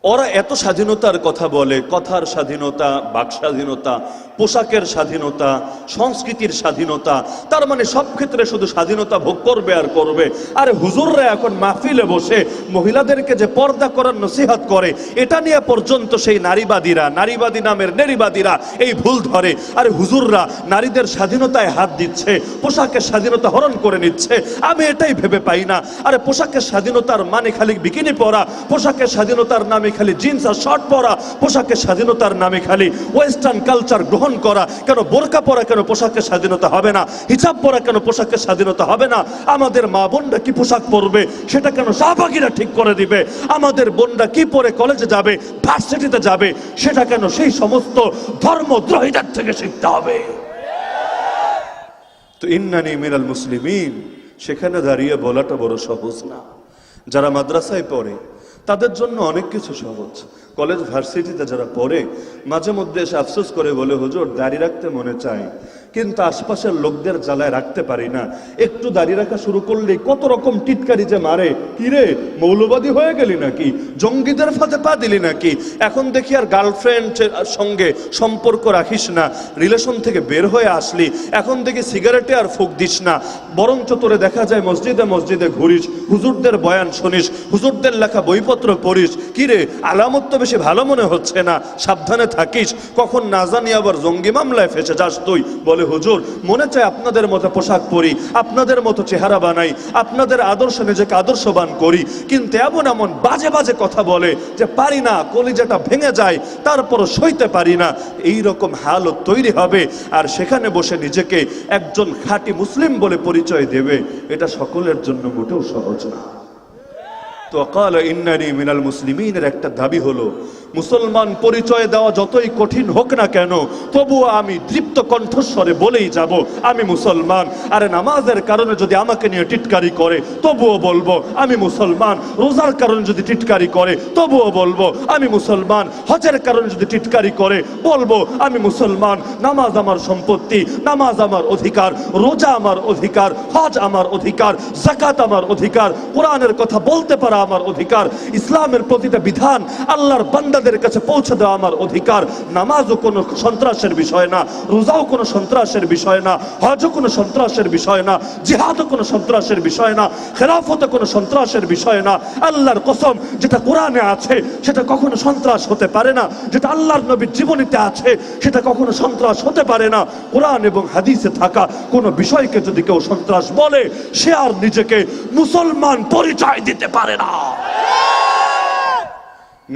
ওরা এত স্বাধীনতার কথা বলে, কথার স্বাধীনতা, বাক স্বাধীনতা, পোশাকের স্বাধীনতা, সংস্কৃতির স্বাধীনতা, তার মানে সব ক্ষেত্রে শুধু স্বাধীনতা ভোগ করবে আর করবে। আরে হুজুররা এখন মাহফিলে বসে মহিলাদেরকে যে পর্দা করার নসিহত করে, এটা নিয়ে পর্যন্ত সেই নারীবাদীরা, নারীবাদী নামের নারীবাদীরা এই ভুল ধরে। আরে হুজুররা নারীদের স্বাধীনতায় হাত দিচ্ছে, পোশাকের স্বাধীনতা হরণ করে নিচ্ছে। আমি এটাই ভেবে পাই না। আরে পোশাকের স্বাধীনতার মানে খালি বিকিনি পরা, পোশাকের স্বাধীনতার নামে খালি জিন্স আর শর্ট পরা, পোশাকের স্বাধীনতার নামে খালি ওয়েস্টার্ন কালচার গ্রহণ করা। কেন বোরকা পরা কেন পোশাকের স্বাধীনতা হবে না? হিজাব পরা কেন পোশাকের স্বাধীনতা হবে না? আমাদের মা বোনরা কি পোশাক পরবে সেটা কেন শাহবাগীরা ঠিক করে দিবে? আমাদের বোনরা কি পরে কলেজে যাবে, ভার্সিটিতে যাবে, সেটা কেন সেই সমস্ত ধর্মদ্রোহীদের থেকে শিখতে হবে? তো ইন্নানি মিনাল মুসলিমিন, সেখানে দাঁড়িয়ে বলাটা বড় সহজ না। যারা মাদ্রাসায় পড়ে তাদের জন্য অনেক কিছু সহজ। কলেজ ভার্সিটিতে যারা পড়ে মাঝে মধ্যে এসে আফসোস করে বলে, হুজুর দাড়ি রাখতে মনে চায়, কিন্তু আশপাশের লোকদের জ্বালায় রাখতে পারি না। একটু দাঁড়িয়ে রাখা শুরু করলেই কত রকম টিটকারি যে মারে, কিরে মৌলবাদী হয়ে গেলি নাকি, জঙ্গিদের ফাঁদে পা দিলি নাকি, এখন দেখি আর গার্লফ্রেন্ড সঙ্গে সম্পর্ক রাখিস না, রিলেশন থেকে বের হয়ে আসলি, এখন দেখি সিগারেটে আর ফুঁক দিস না, বরঞ্চ তোরে দেখা যায় মসজিদে মসজিদে ঘুরিস, হুজুরদের বয়ান শুনিস, হুজুরদের লেখা বইপত্র পড়িস, কিরে আলামত তো বেশি ভালো মনে হচ্ছে না, সাবধানে থাকিস, কখন না জানি আবার জঙ্গি মামলায় ফেসে যাস তুই। বলে হুজুর মনে চায় আপনাদের মতো পোশাক পরি, আপনাদের মতো চেহারা বানাই, আপনাদের আদর্শ নিজেকে আদর্শবান করি, কিন্তু এমন এমন বাজে বাজে কথা বলে যে পারি না, কলিজাটা ভেঙে যায়, তারপরও সইতে পারি না। এই রকম হালত তৈরি হবে, আর সেখানে বসে নিজেকে একজন খাঁটি মুসলিম বলে পরিচয় দেবে, এটা সকলের জন্য মোটেও সহজ না। তো ক্বালা ইন্নানি মিনাল মুসলিমিনের একটা দাবি হলো, মুসলমান পরিচয় দেওয়া যতই কঠিন হোক না কেন, তবুও আমি দৃপ্ত কণ্ঠস্বরে বলেই যাব আমি মুসলমান। আরে নামাজের কারণে যদি আমাকে নিয়ে টিটকারি করে তবুও বলবো আমি মুসলমান, রোজার কারণে যদি টিটকারি করে তবুও বলবো আমি মুসলমান, হজের কারণে যদি টিটকারি করে বলবো আমি মুসলমান। নামাজ আমার সম্পত্তি, নামাজ আমার অধিকার, রোজা আমার অধিকার, হজ আমার অধিকার, যাকাত আমার অধিকার, কোরআনের কথা বলতে পারা আমার অধিকার, ইসলামের প্রতিটা বিধান আল্লাহর বান্দাদের কাছে পৌঁছে দেওয়া আমার অধিকার। নামাজও কোনো সন্ত্রাসের বিষয় না, রোজাও কোনো সন্ত্রাসের বিষয় না, হজও কোনো সন্ত্রাসের বিষয় না, জিহাদও কোনো সন্ত্রাসের বিষয় না, খেলাফতও কোনো সন্ত্রাসের বিষয় না। আল্লাহর কসম, যেটা কোরআনে আছে সেটা কখনো সন্ত্রাস হতে পারে না, যেটা আল্লাহর নবীর জীবনীতে আছে সেটা কখনো সন্ত্রাস হতে পারে না। কোরআন এবং হাদিসে থাকা কোনো বিষয়কে যদি কেউ সন্ত্রাস বলে, সে আর নিজেকে মুসলমান পরিচয় দিতে পারে না।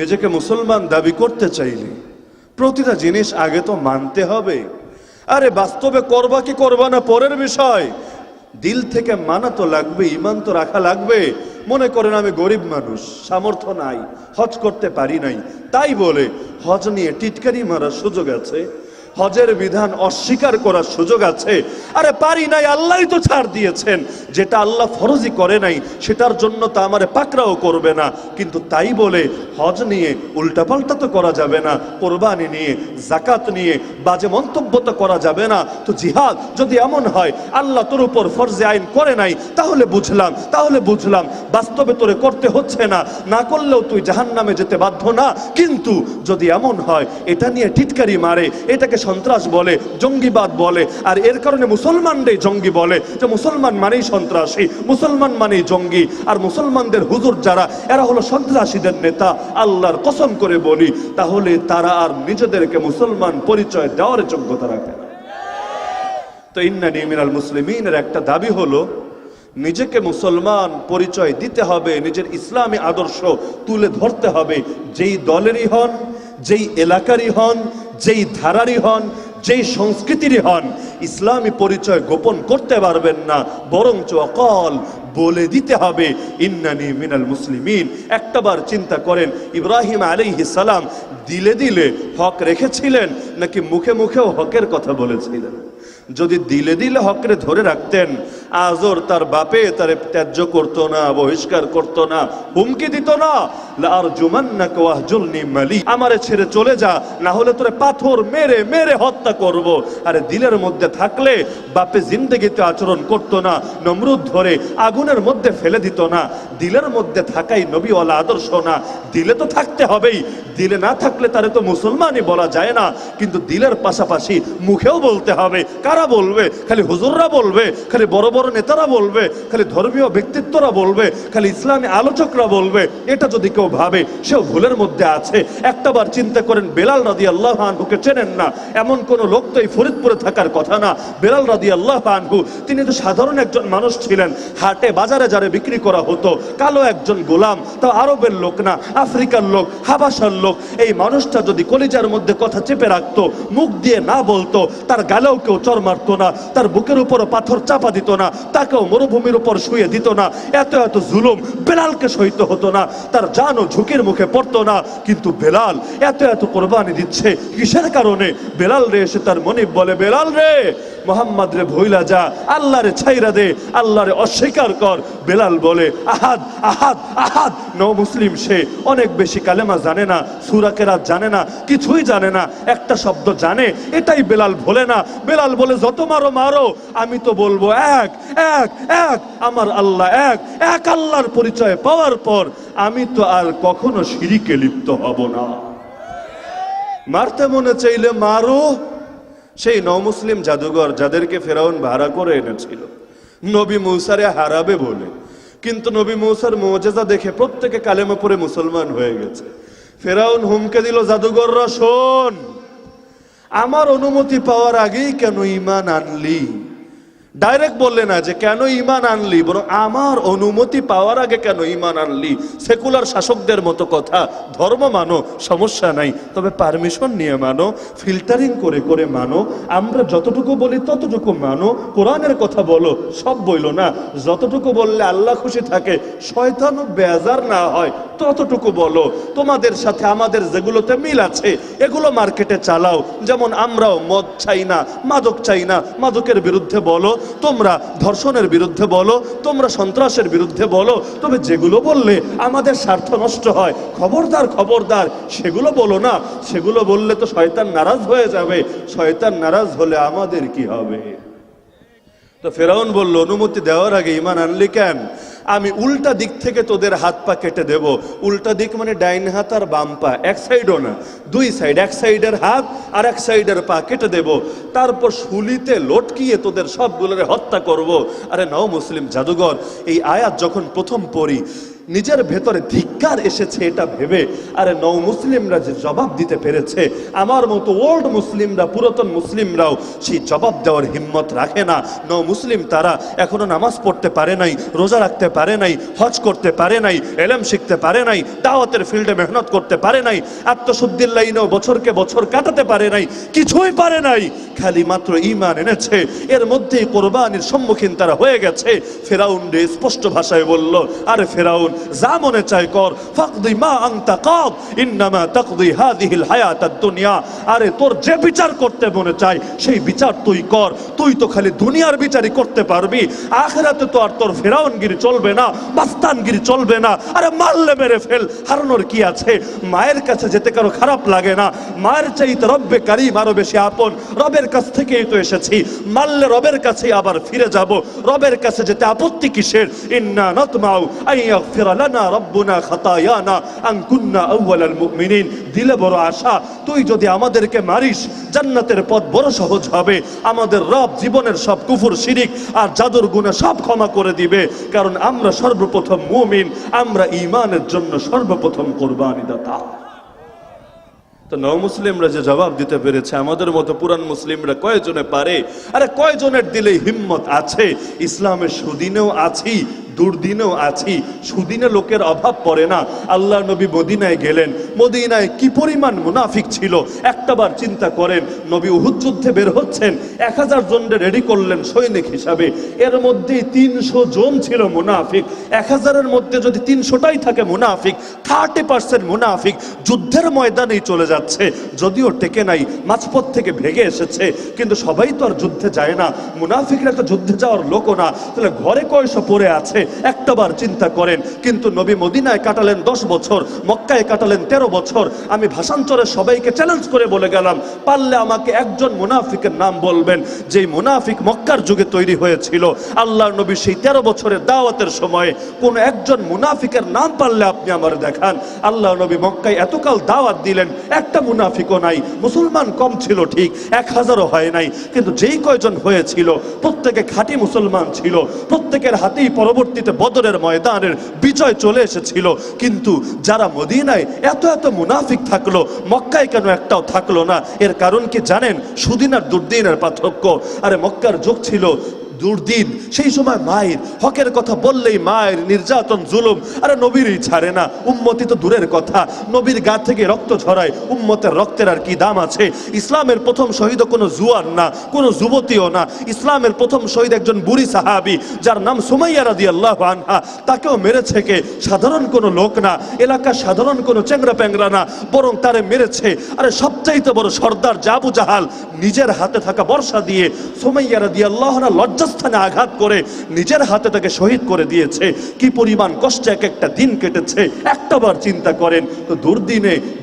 নিজেকে মুসলমান দাবি করতে চাইলে প্রতিটা জিনিস আগে তো মানতে হবে। আরে বাস্তবে করবা কি করবা না পরের বিষয়, দিল থেকে মানা তো লাগবে, ঈমান তো রাখা লাগবে। মনে করেন আমি গরিব মানুষ, সামর্থ্য নাই, হজ করতে পারি নাই, তাই বলে হজ নিয়ে টিটকারি মারার সুযোগ আছে, হজের বিধান অস্বীকার করার সুযোগ আছে? আরে পারি নাই, আল্লাহই তো ছাড় দিয়েছেন, যেটা আল্লাহ ফরজই করে নাই সেটার জন্য তা আমারে পাকড়াও করবে না। কিন্তু তাই বলে হজ নিয়ে উল্টাপাল্টা তো করা যাবে না, কোরবানি নিয়ে, যাকাত নিয়ে বাজে মন্তব্য তো করা যাবে না। তো জিহাদ যদি এমন হয় আল্লাহ তোর উপর ফরজে আইন করে নাই, তাহলে বুঝলাম বাস্তবে তোরে করতে হচ্ছে না, না করলেও তুই জাহান্নামে যেতে বাধ্য না। কিন্তু যদি এমন হয় এটা নিয়ে টিটকারি মারে, এটাকে সন্ত্রাস বলে, জঙ্গিবাদ বলে, আর এর কারণে মুসলমানরাই জঙ্গি বলে, যে মুসলমান মানেই সন্ত্রাসী, মুসলমান মানেই জঙ্গি, আর মুসলমানদের হুজুর যারা এরা হলো সন্ত্রাসীদের নেতা, আল্লাহর কসম করে বলি তাহলে তারা আর নিজেদেরকে মুসলমান পরিচয় দেওয়ার যোগ্যতা রাখে না। তো ইন্নানি মিনাল মুসলিমিনের একটা দাবি হলো নিজেকে মুসলমান পরিচয় দিতে হবে, নিজের ইসলামী আদর্শ তুলে ধরতে হবে। যেই দলেরই হন, যেই এলাকারই হন, যেই ধারারই হন, যেই সংস্কৃতিরই হন, ইসলামী পরিচয় গোপন করতে পারবেন না, বরঞ্চ অকল বলে দিতে হবে ইন্নানি মিনাল মুসলিমিন। একটাবার চিন্তা করেন, ইব্রাহিম আলাইহিস সালাম দিলে দিলে হক রেখেছিলেন নাকি মুখে মুখেও হকের কথা বলেছিলেন? যদি দিলে দিলে হকরে ধরে রাখতেন, আজর তার বাপে তারে ত্যায্য করতো না, বহিষ্কার করতো না, হুমকি দিত না, লারজুমান্নাকা ওয়াহজুরনি মালি, আমারে ছেড়ে চলে যা, না হলে তোরে পাথর মেরে মেরে হত্যা করব। আরে দিলের মধ্যে থাকলে বাপে জিন্দেগিতে আচরণ করতো না, নমরুদ ধরে আগুনের মধ্যে ফেলে দিত না। দিলের মধ্যে থাকাই নবীওয়ালা আদর্শ না, দিলে তো থাকতে হবেই, দিলে না থাকলে তারে তো মুসলমানই বলা যায় না। কিন্তু দিলের পাশাপাশি মুখেও বলতে হবে। কারা বলবে? খালি হুজুররা বলবে, খালি বড় বড় নেতারা বলবে, খালি ধর্মীয় ব্যক্তিত্বরা বলবে, খালি ইসলামী আলোচকরা বলবে? এটা যদি কেউ ভাবে সেও ভুলের মধ্যে আছে। একটাবার চিন্তা করেন, বেলাল রাদিয়াল্লাহু আনহুকে চেনেন না এমন কোন লোক তো এই ফরিদপুরে থাকার কথা না। বেলাল রাদিয়াল্লাহু আনহু তিনি তো সাধারণ একজন মানুষ ছিলেন, হাটে বাজারে যারে বিক্রি করা হতো, কালো একজন গোলাম, তাও আরবের লোক না, আফ্রিকার লোক, হাবাসার লোক। এই মানুষটা যদি কলিজার মধ্যে কথা চেপে রাখতো, মুখ দিয়ে না বলতো, তার গালেও কেউ চর মারতো না, তার বুকের উপরও পাথর চাপা দিত না, তাকেও মরুভূমির উপর শুয়ে দিত না, এত এত জুলুম বেলালকে সইতে হতো না, তার জানও ঝুঁকির মুখে পড়তো না। কিন্তু বেলাল এত এত কোরবানি দিচ্ছে কিসের কারণে? বেলাল রে এসে তার মনিব বলে, বেলাল রে মোহাম্মদ রে ভইলা যা, আল্লাহ রে ছাইরা দে, আল্লাহ রে অস্বীকার কর। বেলাল বলে আহাদ আহাদ আহাদ। নও মুসলিম সে অনেক বেশি কালেমা জানে না, সূরা কেরাত জানে না, কিছুই জানে না, একটা শব্দ জানে, এটাই বেলাল ভোলে না। বেলাল বলে যত মারো মারো, আমি তো বলবো এক এক এক, আমার আল্লাহ এক। এক আল্লাহর পরিচয় পাওয়ার পর আমি তো আর কখনো শিরিকে লিপ্ত হব না। মারতে মনে চাইলে মারো। সেই নমুসলিম জাদুঘর যাদেরকে ফেরাউন ভাড়া করে এনেছিল নবী মূসারে হারাবে বলে, কিন্তু নবী মূসার মুজিজা দেখে প্রত্যেকে কালেমা পড়ে মুসলমান হয়ে গেছে। ফেরাউন হুমকে দিল, জাদুঘররা শোন, আমার অনুমতি পাওয়ার আগেই কেন ঈমান আনলি? ডাইরেক্ট বললে না যে কেন ঈমান আনলি, বরং আমার অনুমতি পাওয়ার আগে কেন ঈমান আনলি। সেকুলার শাসকদের মতো কথা। ধর্ম মানো, সমস্যা নাই, তবে পারমিশন নিয়ে মানো, ফিল্টারিং করে করে মানো। আমরা যতটুকু বলি ততটুকু মানো। কোরআনের কথা বলো, সব বইলো না। যতটুকু বললে আল্লাহ খুশি থাকে, শয়তানও বেজার না হয়, ততটুকু বলো। তোমাদের সাথে আমাদের যেগুলোতে মিল আছে এগুলো মার্কেটে চালাও। যেমন আমরাও মদ চাই না, মাদক চাই না, মাদকের বিরুদ্ধে বলো। তোমরা ধর্ষণের বিরুদ্ধে বলো, তোমরা সন্ত্রাসের বিরুদ্ধে বলো। তবে যেগুলো বললে আমাদের স্বার্থ নষ্ট হয়, খবরদার খবরদার সেগুলো বলো না। সেগুলো বললে তো শয়তান নারাজ হয়ে যাবে। শয়তান নারাজ হলে আমাদের কি হবে? তো ফেরাউন বলল, অনুমতি দেওয়ার আগে ঈমান আনলি কেন? আমি উল্টা দিক থেকে তোদের হাত পা কেটে দেব। উল্টা দিক মানে ডাইন হাত আর বাম পা, এক সাইডও না, দুই সাইড। এক সাইডের হাত আর এক সাইডের পা কেটে দেব, তারপর শুলিতে লটকিয়ে তোদের সবগুলোরে হত্যা করব। আরে নাও মুসলিম জাদুঘর, এই আয়াত যখন প্রথম পড়ি নিজের ভেতরে ধিক্কার এসেছে এটা ভেবে। আরে নও মুসলিমরা যে জবাব দিতে পেরেছে, আমার মতো ওল্ড মুসলিমরা, পুরাতন মুসলিমরাও সেই জবাব দেওয়ার হিম্মত রাখে না। নও মুসলিম তারা এখনো নামাজ পড়তে পারে নাই, রোজা রাখতে পারে নাই, হজ করতে পারে নাই, এলেম শিখতে পারে নাই, দাওয়াতের ফিল্ডে মেহনত করতে পারে নাই, আত্মশুদ্ধির লাইনেও বছরকে বছর কাটাতে পারে নাই, কিছুই পারে নাই, খালি মাত্র ঈমান এনেছে। এর মধ্যেই কোরবানির সম্মুখীন তারা হয়ে গেছে। ফেরাউন রে স্পষ্ট ভাষায় বলল, আরে ফেরাউন, যা মনে চায় কর, ফাকদি মা আনতা কাদ, ইন্নামা তাকদি হাযিহিল হায়াতাদ দুনিয়া। আরে তোর যে বিচার করতে মনে চায় সেই বিচার তুই কর। তুই তো খালি দুনিয়ার বিচারই করতে পারবি, আখিরাতে তো আর তোর ফেরাউনগিরি চলবে না, মাস্তানগিরি চলবে না। আরে মারলে মেরে ফেল, হারানোর কি আছে? মায়ের কাছে যেতে কারো খারাপ লাগে না? মায়ের চাইতে রব্বে কারীম আরো বেশি আপন। রবের কাছ থেকেই তো এসেছি, মারলে রবের কাছে আবার ফিরে যাব। রবের কাছে যেতে আপত্তি কিসের? ইন্না নাতমাউ আইয়াগফিরা লানা রাব্বুনা খাতায়ানা আন কুন্না আউয়ালাল মুমিনিন। দিলে বড় আশা, তুই যদি আমাদেরকে মারিস জান্নাতের পথ বড় সহজ হবে। আমাদের রব জীবনের সব কুফর, শিরিক আর জাদুর গুনাহ সব ক্ষমা করে দিবে, কারণ আমরা সর্বপ্রথম মুমিন, আমরা ঈমানের জন্য সর্বপ্রথম কোরবানি দাতা। তো নও মুসলিমরা যে জবাব দিতে পেরেছে, আমাদের মতো পুরান মুসলিমরা কয়জনে পারে? আরে কয়জনের দিলে হিম্মত আছে? ইসলামের সুদিনেও আছি, দুর্দিনেও আছি। সুদিনে লোকের অভাব পড়ে না। আল্লাহ নবী মদিনায় গেলেন, মদিনায় কি পরিমাণ মুনাফিক ছিল একটাবার চিন্তা করেন। নবী উহুদ যুদ্ধে বের হচ্ছেন, 1000 জনকে রেডি করলেন সৈনিক হিসাবে, এর মধ্যে 300 জন ছিল মুনাফিক। 1000-এর মধ্যে যদি 300টাই থাকে মুনাফিক, 30% মুনাফিক যুদ্ধের ময়দানেই চলে যাচ্ছে। যদিও টেকে নাই, মাঝপথ থেকে ভেগে এসেছে, কিন্তু সবাই তো আর যুদ্ধে যায় না। মুনাফিকরা তো যুদ্ধে যাওয়ার লোকও না, তাহলে ঘরে কয়শো পড়ে আছে একটাবার চিন্তা করেন। কিন্তু নবী মদিনায় কাটালেন 10 বছর, মক্কায় কাটালেন 13 বছর। আমি ভাষান্তরে সবাইকে চ্যালেঞ্জ করে বলে গেলাম, পারলে আমাকে একজন মুনাফিকের নাম বলবেন যেই মুনাফিক মক্কার যুগে তৈরি হয়েছিল। আল্লাহর নবী সেই 13 বছরের দাওয়াতের সময়ে কোন একজন মুনাফিকের নাম পারলে আপনি আমার দেখান। আল্লাহর নবী মক্কায় এতকাল দাওয়াত দিলেন, একটা মুনাফিকও নাই। মুসলমান কম ছিল ঠিক, 1000ও হয় নাই, কিন্তু যেই কয়জন হয়েছিল প্রত্যেকে খাঁটি মুসলমান ছিল। প্রত্যেকের হাতেই পরবর্তীতে বদরের ময়দানের বিজয় চলে এসেছিল। কিন্তু যারা মদিনায় এত এত মুনাফিক থাকলো, মক্কায় কেন একটাও থাকলো না? এর কারণ কি জানেন? সুদিন আর দুর্দিনের পার্থক্য। আরে মক্কার যুগ ছিল দুর্দিন, সেই সময় মায়ের হকের কথা বললেই মায়ের নির্যাতন জুলুম, আরে নবীরই ছাড়ে না, উম্মতি তো দূরের কথা, নবীর গা থেকে রক্ত ঝরায়, উম্মতের রক্তের আর কি দাম আছে? ইসলামের প্রথম শহীদ কোনো জুয়ান না, কোনো যুবতীও না, ইসলামের প্রথম শহীদ একজন বুড়ি সাহাবী যার নাম সুমাইয়া রাদিয়াল্লাহু আনহা। তাকেও মেরেছে কে? সাধারণ কোনো লোক না, এলাকার সাধারণ কোনো চেংরা প্যাংরা না, বরং তারে মেরেছে আরে সবচাইতে বড় সর্দার আবু জাহাল নিজের হাতে থাকা বর্ষা দিয়ে সুমাইয়া রাদিয়াল্লাহু আনহা লজ্জাস্থানে আঘাত করে নিজের হাতে তাকে শহীদ করে দিয়েছে। কি পরিমাণ কষ্টে এক একটা দিন কেটেছে একটাবার চিন্তা করেন তো।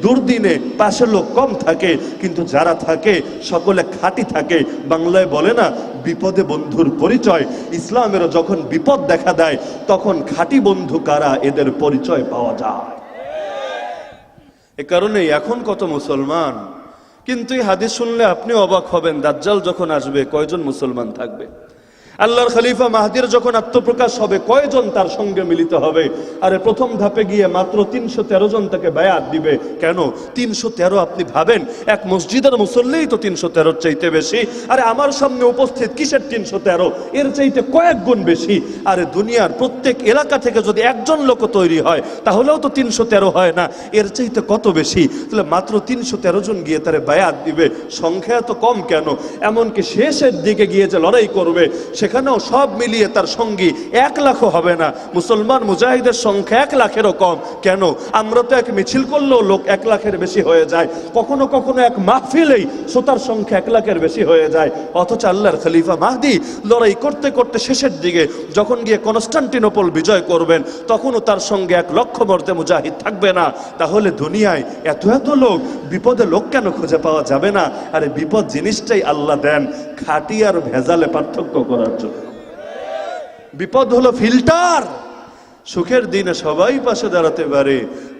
দুর্দিনে পাশের লোক কম থাকে, কিন্তু যারা থাকে সকলে খাঁটি থাকে। বাংলায় বলে না, বিপদে বন্ধুর পরিচয়। ইসলামেরও যখন বিপদ দেখা দেয় তখন খাঁটি বন্ধু কারা এদের পরিচয় পাওয়া যায়। এ কারণে এখন কত মুসলমান, কিন্তু এই হাদিস শুনলে আপনি অবাক হবেন, দাজ্জাল যখন আসবে কয়জন মুসলমান থাকবে? আল্লাহর খলিফা মাহদির যখন আত্মপ্রকাশ হবে কয়জন তার সঙ্গে মিলিত হবে? আরে প্রথম ধাপে গিয়ে মাত্র 313 জন তাকে বায়াত দিবে। কেন 313? আপনি ভাবেন এক মসজিদের মুসল্লিই তো 313 চাইতে বেশি। আরে আমার সামনে উপস্থিত কিসের 313? এর চাইতে কয়েক গুণ বেশি। আরে দুনিয়ার প্রত্যেক এলাকা থেকে যদি একজন লোক তৈরি হয় তাহলেও তো 313 হয় না? এর চাইতে কত বেশি? তাহলে মাত্র 313 জন গিয়ে তারে বায়াত দিবে। সংখ্যা তো কম কেন? এমনকি শেষের দিকে গিয়ে যে লড়াই করবে সেখানেও সব মিলিয়ে তার সঙ্গী 1 লাখও হবে না। মুসলমান মুজাহিদের সংখ্যা 1 লাখেরও কম। কেন? আমরা তো এক মিছিল করলেও লোক 1 লাখের বেশি হয়ে যায়, কখনো কখনো এক মাহফিলেই শ্রোতার সংখ্যা 1 লাখের বেশি হয়ে যায়। অথচ আল্লাহর খলিফা মাহদি লড়াই করতে করতে শেষের দিকে যখন গিয়ে কনস্টান্টিনোপল বিজয় করবেন তখনও তার সঙ্গে 1 লক্ষ মর্দে মুজাহিদ থাকবে না। তাহলে দুনিয়ায় এত এত লোক, বিপদে লোক কেন খুঁজে পাওয়া যাবে না? আরে বিপদ জিনিসটাই আল্লাহ দেন খাঁটি আর ভেজালে পার্থক্য করার জন্য। বিপদ হলো ফিল্টার। সুখের দিনে সবাই পাশে দাঁড়াতে পারে,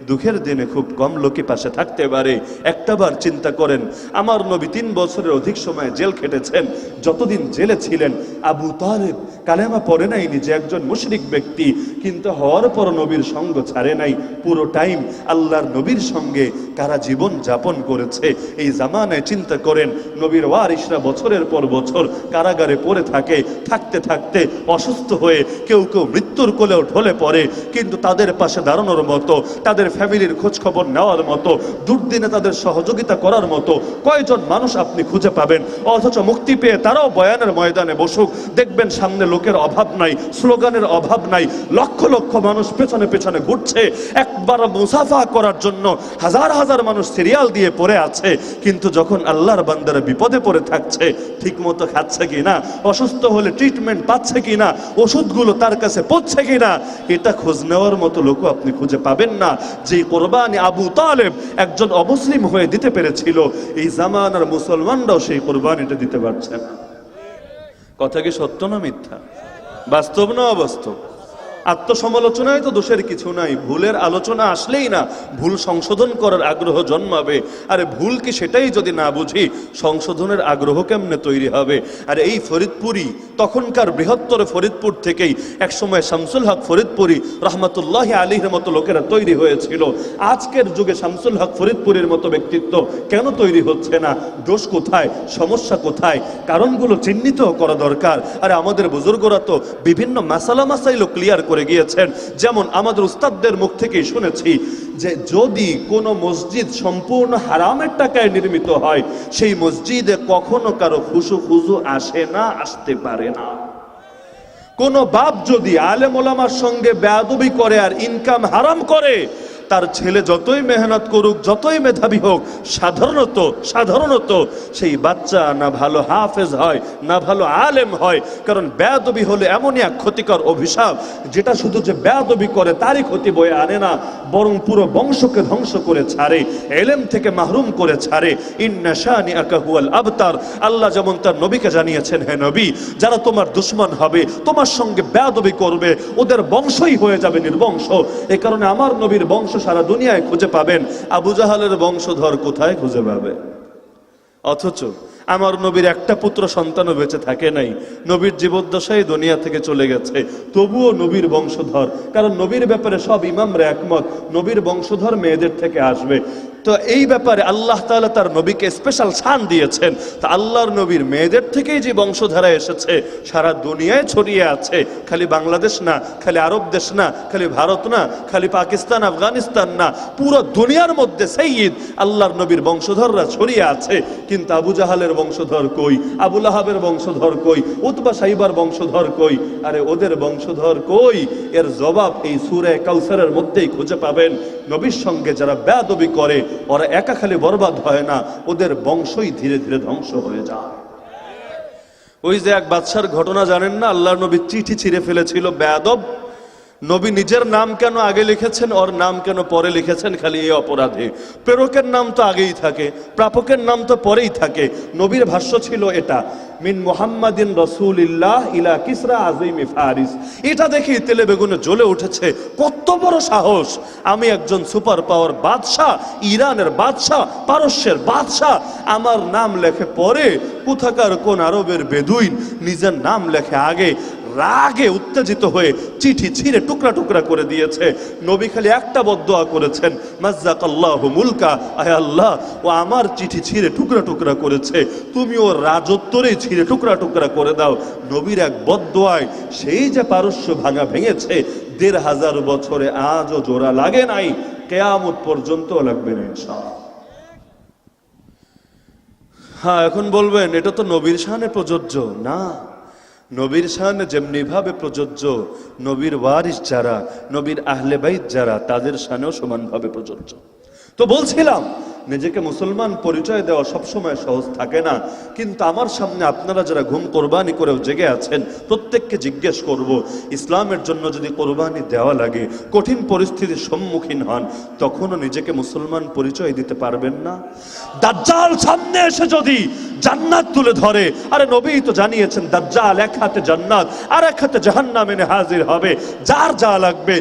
দুঃখের দিনে খুব কম লোকই পাশে থাকতে পারে। একটাবার চিন্তা করেন, আমার নবী 3 বছরের অধিক সময় জেল খেটেছেন। যতদিন জেলে ছিলেন আবু তালেব কালেমা পড়ে নাই, নিজে একজন মুশরিক ব্যক্তি, কিন্তু হওয়ার পর নবীর সঙ্গ ছাড়ে নাই। পুরো টাইম আল্লাহর নবীর সঙ্গে কারা জীবন যাপন করেছে। এই জামানায় চিন্তা করেন, নবীর ওয়ারিসরা বছরের পর বছর কারাগারে পড়ে থাকে, থাকতে থাকতে অসুস্থ হয়ে কেউ কেউ মৃত্যুর কোলেও ঢলে পড়ে, কিন্তু তাদের পাশে দাঁড়ানোর মতো, তাদের ফ্যামিলির খোঁজ খবর নেওয়ার মতো, দুর্দিনে তাদের সহযোগিতা করার মতো কয়জন মানুষ আপনি খুঁজে পাবেন? অথচ মুক্তি পেয়ে তারাও বয়ানের ময়দানে বসুক, দেখবেন সামনে লোকের অভাব নাই, স্লোগানের অভাব নাই, লক্ষ লক্ষ মানুষ পেছনে পেছনে ঘুরছে। একবার মুসাফা করার জন্য হাজার হাজার মানুষ সিরিয়াল দিয়ে পড়ে আছে, কিন্তু যখন আল্লাহর বান্দারা বিপদে পড়ে থাকছে ঠিক মতো খাচ্ছে কিনা, অসুস্থ হলে ট্রিটমেন্ট পাচ্ছে কিনা, ওষুধগুলো তার কাছে পৌঁছছে কিনা, এটা খোঁজ নেওয়ার মতো লোক আপনি খুঁজে পাবেন না। যে কোরবানি আবু তালেব একজন অমুসলিম হয়ে দিতে পেরেছিল, এই জামানার মুসলমানরাও সেই কোরবানিটা দিতে পারছে না। কথা কি সত্য না মিথ্যা? বাস্তব না অবাস্তব? আত্মসমালোচনায় তো দোষের কিছু নাই, ভুলের আলোচনা আসলেই না ভুল সংশোধন করার আগ্রহ জন্মাবে। আরে ভুল কি সেটাই যদি না বুঝি, সংশোধনের আগ্রহ কেমনে তৈরি হবে? আর এই ফরিদপুরি, তখনকার বৃহত্তর ফরিদপুর থেকেই একসময় শামসুল হক ফরিদপুরি রহমতুল্লাহ আলীর মতো লোকেরা তৈরি হয়েছিল। আজকের যুগে শামসুল হক ফরিদপুরের মতো ব্যক্তিত্ব কেন তৈরি হচ্ছে না? দোষ কোথায়? সমস্যা কোথায়? কারণগুলো চিহ্নিত করা দরকার। আরে আমাদের বুজুর্গরা তো বিভিন্ন মাসাইল ক্লিয়ার করে গিয়েছেন। যেমন আমাদের উস্তাদদের মুখ থেকেই শুনেছি যে যদি কোনো মসজিদ সম্পূর্ণ হারামের টাকায় নির্মিত হয়, সেই মসজিদে কখনো কারো খুশু আসে না, আসতে পারে না। কোন বাপ যদি আলেম ওলামার সঙ্গে বেয়াদবি করে আর ইনকাম হারাম করে, তার ছেলে যতই মেহনত করুক, যতই মেধাবী হোক, সাধারণত সেই বাচ্চা না ভালো হাফেজ হয়, না ভালো আলেম হয়। কারণ বেয়াদবি হলে এমনই এক ক্ষতিকর অভিশাপ, যেটা শুধু যে বেয়াদবি করে তারই ক্ষতি বয়ে আনে না, বরং পুরো বংশকে ধ্বংস করে ছাড়ে, এলেম থেকে মাহরুম করে ছাড়ে। ইন্না শানিআকা হুয়াল আবতার। আল্লাহ যেমন তার নবীকে জানিয়েছেন, হে নবী, যারা তোমার দুশমন হবে, তোমার সঙ্গে বেয়াদবি করবে, ওদের বংশই হয়ে যাবে নির্বংশ। এই কারণে আমার নবীর বংশ সারা দুনিয়ায় খুঁজে পাবেন, আবু জাহালের বংশধর কোথায় খুঁজে পাবে? অথচ আমার নবীর একটা পুত্র সন্তানও বেঁচে থাকে নাই, নবীর জীবদ্দশায় দুনিয়া থেকে চলে গেছে, তবুও নবীর বংশধর। কারণ নবীর ব্যাপারে সব ইমামরা একমত, নবীর বংশধর মেয়েদের থেকে আসবে। তো এই ব্যাপারে আল্লাহ তাআলা তার নবীকে স্পেশাল শান দিয়েছেন। তা আল্লাহর নবীর মেয়েদের থেকেই যে বংশধারা এসেছে সারা দুনিয়ায় ছড়িয়ে আছে, খালি বাংলাদেশ না, খালি আরব দেশ না, খালি ভারত না, খালি পাকিস্তান আফগানিস্তান না, পুরো দুনিয়ার মধ্যে সাইয়্যিদ আল্লাহর নবীর বংশধররা ছড়িয়ে আছে। কিন্তু আবু জাহালের বংশধর কই, আবু লাহাবের বংশধর কই, উতবা সাইবার বংশধর কই? আরে ওদের বংশধর কই, এর জবাব এই সূরা কাউসারের মধ্যেই খুঁজে পাবেন। নবীর সঙ্গে যারা বেয়াদবি করে ওরা একা খালি বরবাদ হয় না, ওদের বংশই ধীরে ধীরে ধ্বংস হয়ে যায়। ওই যে এক বাদশার ঘটনা জানেন না, আল্লাহর নবী চিঠি ছিঁড়ে ফেলেছিল বেয়াদব। নবী নিজের নাম কেন আগে লিখেছেন, ওর নাম কেন পরে লিখেছেন? খালি এই অপরাধে। প্রেরকের নাম তো আগেই থাকে, প্রাপকের নাম তো পরেই থাকে। নবীর ভাষ্য ছিল এটা, মিন মুহাম্মাদিন রাসূলিল্লাহ ইলা কিসরা আযীমি ফারিস। এটা দেখে তেলে বেগুনে জ্বলে উঠেছে, কত বড় সাহস! আমি একজন সুপার পাওয়ার বাদশাহ, ইরানের বাদশাহ, পারস্যের বাদশাহ, আমার নাম লেখে পরে। কোথাকার কোন আরবের বেদুইন নিজের নাম লেখে আগে। রাগে উত্তেজিত হয়ে চিঠি ছিঁড়ে টুকরা টুকরা করে দিয়েছে। নবী খালি একটা বদদুয়া করেছেন, মাজ্জাকাল্লাহু মুলকা, আয় আল্লাহ, ও আমার চিঠি ছিঁড়ে টুকরা টুকরা করেছে, তুমি ওর রাজত্বরেই ছিঁড়ে টুকরা টুকরা করে দাও। নবীর এক বদদুয়ায় সেই যে পারস্য ভাঙা ভেঙেছে, ১৫০০ বছরে আজও জোড়া লাগে নাই, কিয়ামত পর্যন্ত লাগবে না ইনশাআল্লাহ। হ্যাঁ, এখন বলবেন এটা তো নবীর শানে প্রযোজ্য না। নবীর শান যেমনি ভাবে প্রযোজ্য, নবীর ওয়ারিস যারা, নবীর আহলে বাইত যারা, তাদের শানেও সমানভাবে প্রযোজ্য। তো বলছিলাম, নিজেকে মুসলমান পরিচয় দেওয়া সবসময় সহজ থাকে না। কিন্তু আমার সামনে আপনারা যারা ঘুম কোরবানি করেও জেগে আছেন, প্রত্যেককে জিজ্ঞেস করব, ইসলামের জন্য যদি কোরবানি দেওয়া লাগে, কঠিন পরিস্থিতির সম্মুখীন হন, তখনও নিজেকে মুসলমান পরিচয় দিতে পারবেন না? দাজ্জাল সামনে এসে যদি জান্নাত তুলে ধরে, আরে নবী তো জানিয়েছেন দাজ্জাল এক হাতে জান্নাত আর এক হাতে জাহান্নাম এনে হাজির হবে। যার যা লাগবে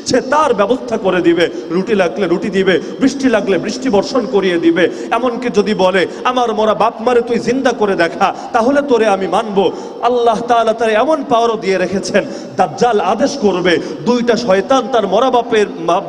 সে তার ব্যবস্থা করে দিবে। রুটি লাগলে রুটি দিবে, বৃষ্টি লাগলে বৃষ্টি বর্ষণ করিয়ে দিবে। এমনকি যদি বলে আমার মরা বাপ মারে তুই জিন্দা করে দেখা, তাহলে তোরে আমি মানবো। আল্লাহ তাআলা তার এমন পাওয়ারও দিয়ে রেখেছেন, দাজ্জাল আদেশ করবে, দুইটা শয়তান তার মরা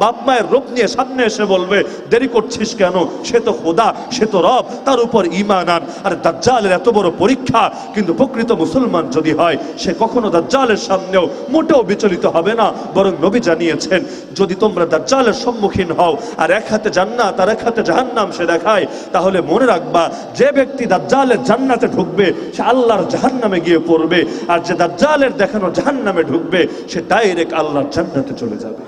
বাপ মায়ের রূপ নিয়ে সামনে এসে বলবে, দেরি করছিস কেন? সে তো খোদা, সে তো রব, তার উপর ঈমান আন। আর দাজ্জালের এত বড় পরীক্ষা, কিন্তু প্রকৃত মুসলমান যদি হয়, সে কখনো দাজ্জালের সামনেও মোটেও বিচলিত হবে না। বরং নবী জানিয়েছেন, যদি তোমরা দাজ্জালের সম্মুখীন হও আর এক হাতে জান্নাত আর এক হাতে জাহান্নাম সে দেখায়, তাহলে মনে রাখবা, যে ব্যক্তি দাজ্জালের জান্নাতে ঢুকবে সে আল্লাহর জাহান্নামে গিয়ে পড়বে, আর যে দাজ্জালের দেখানো জাহান্নামে ঢুকবে সে ডাইরেক্ট আল্লাহর জান্নাতে চলে যাবে।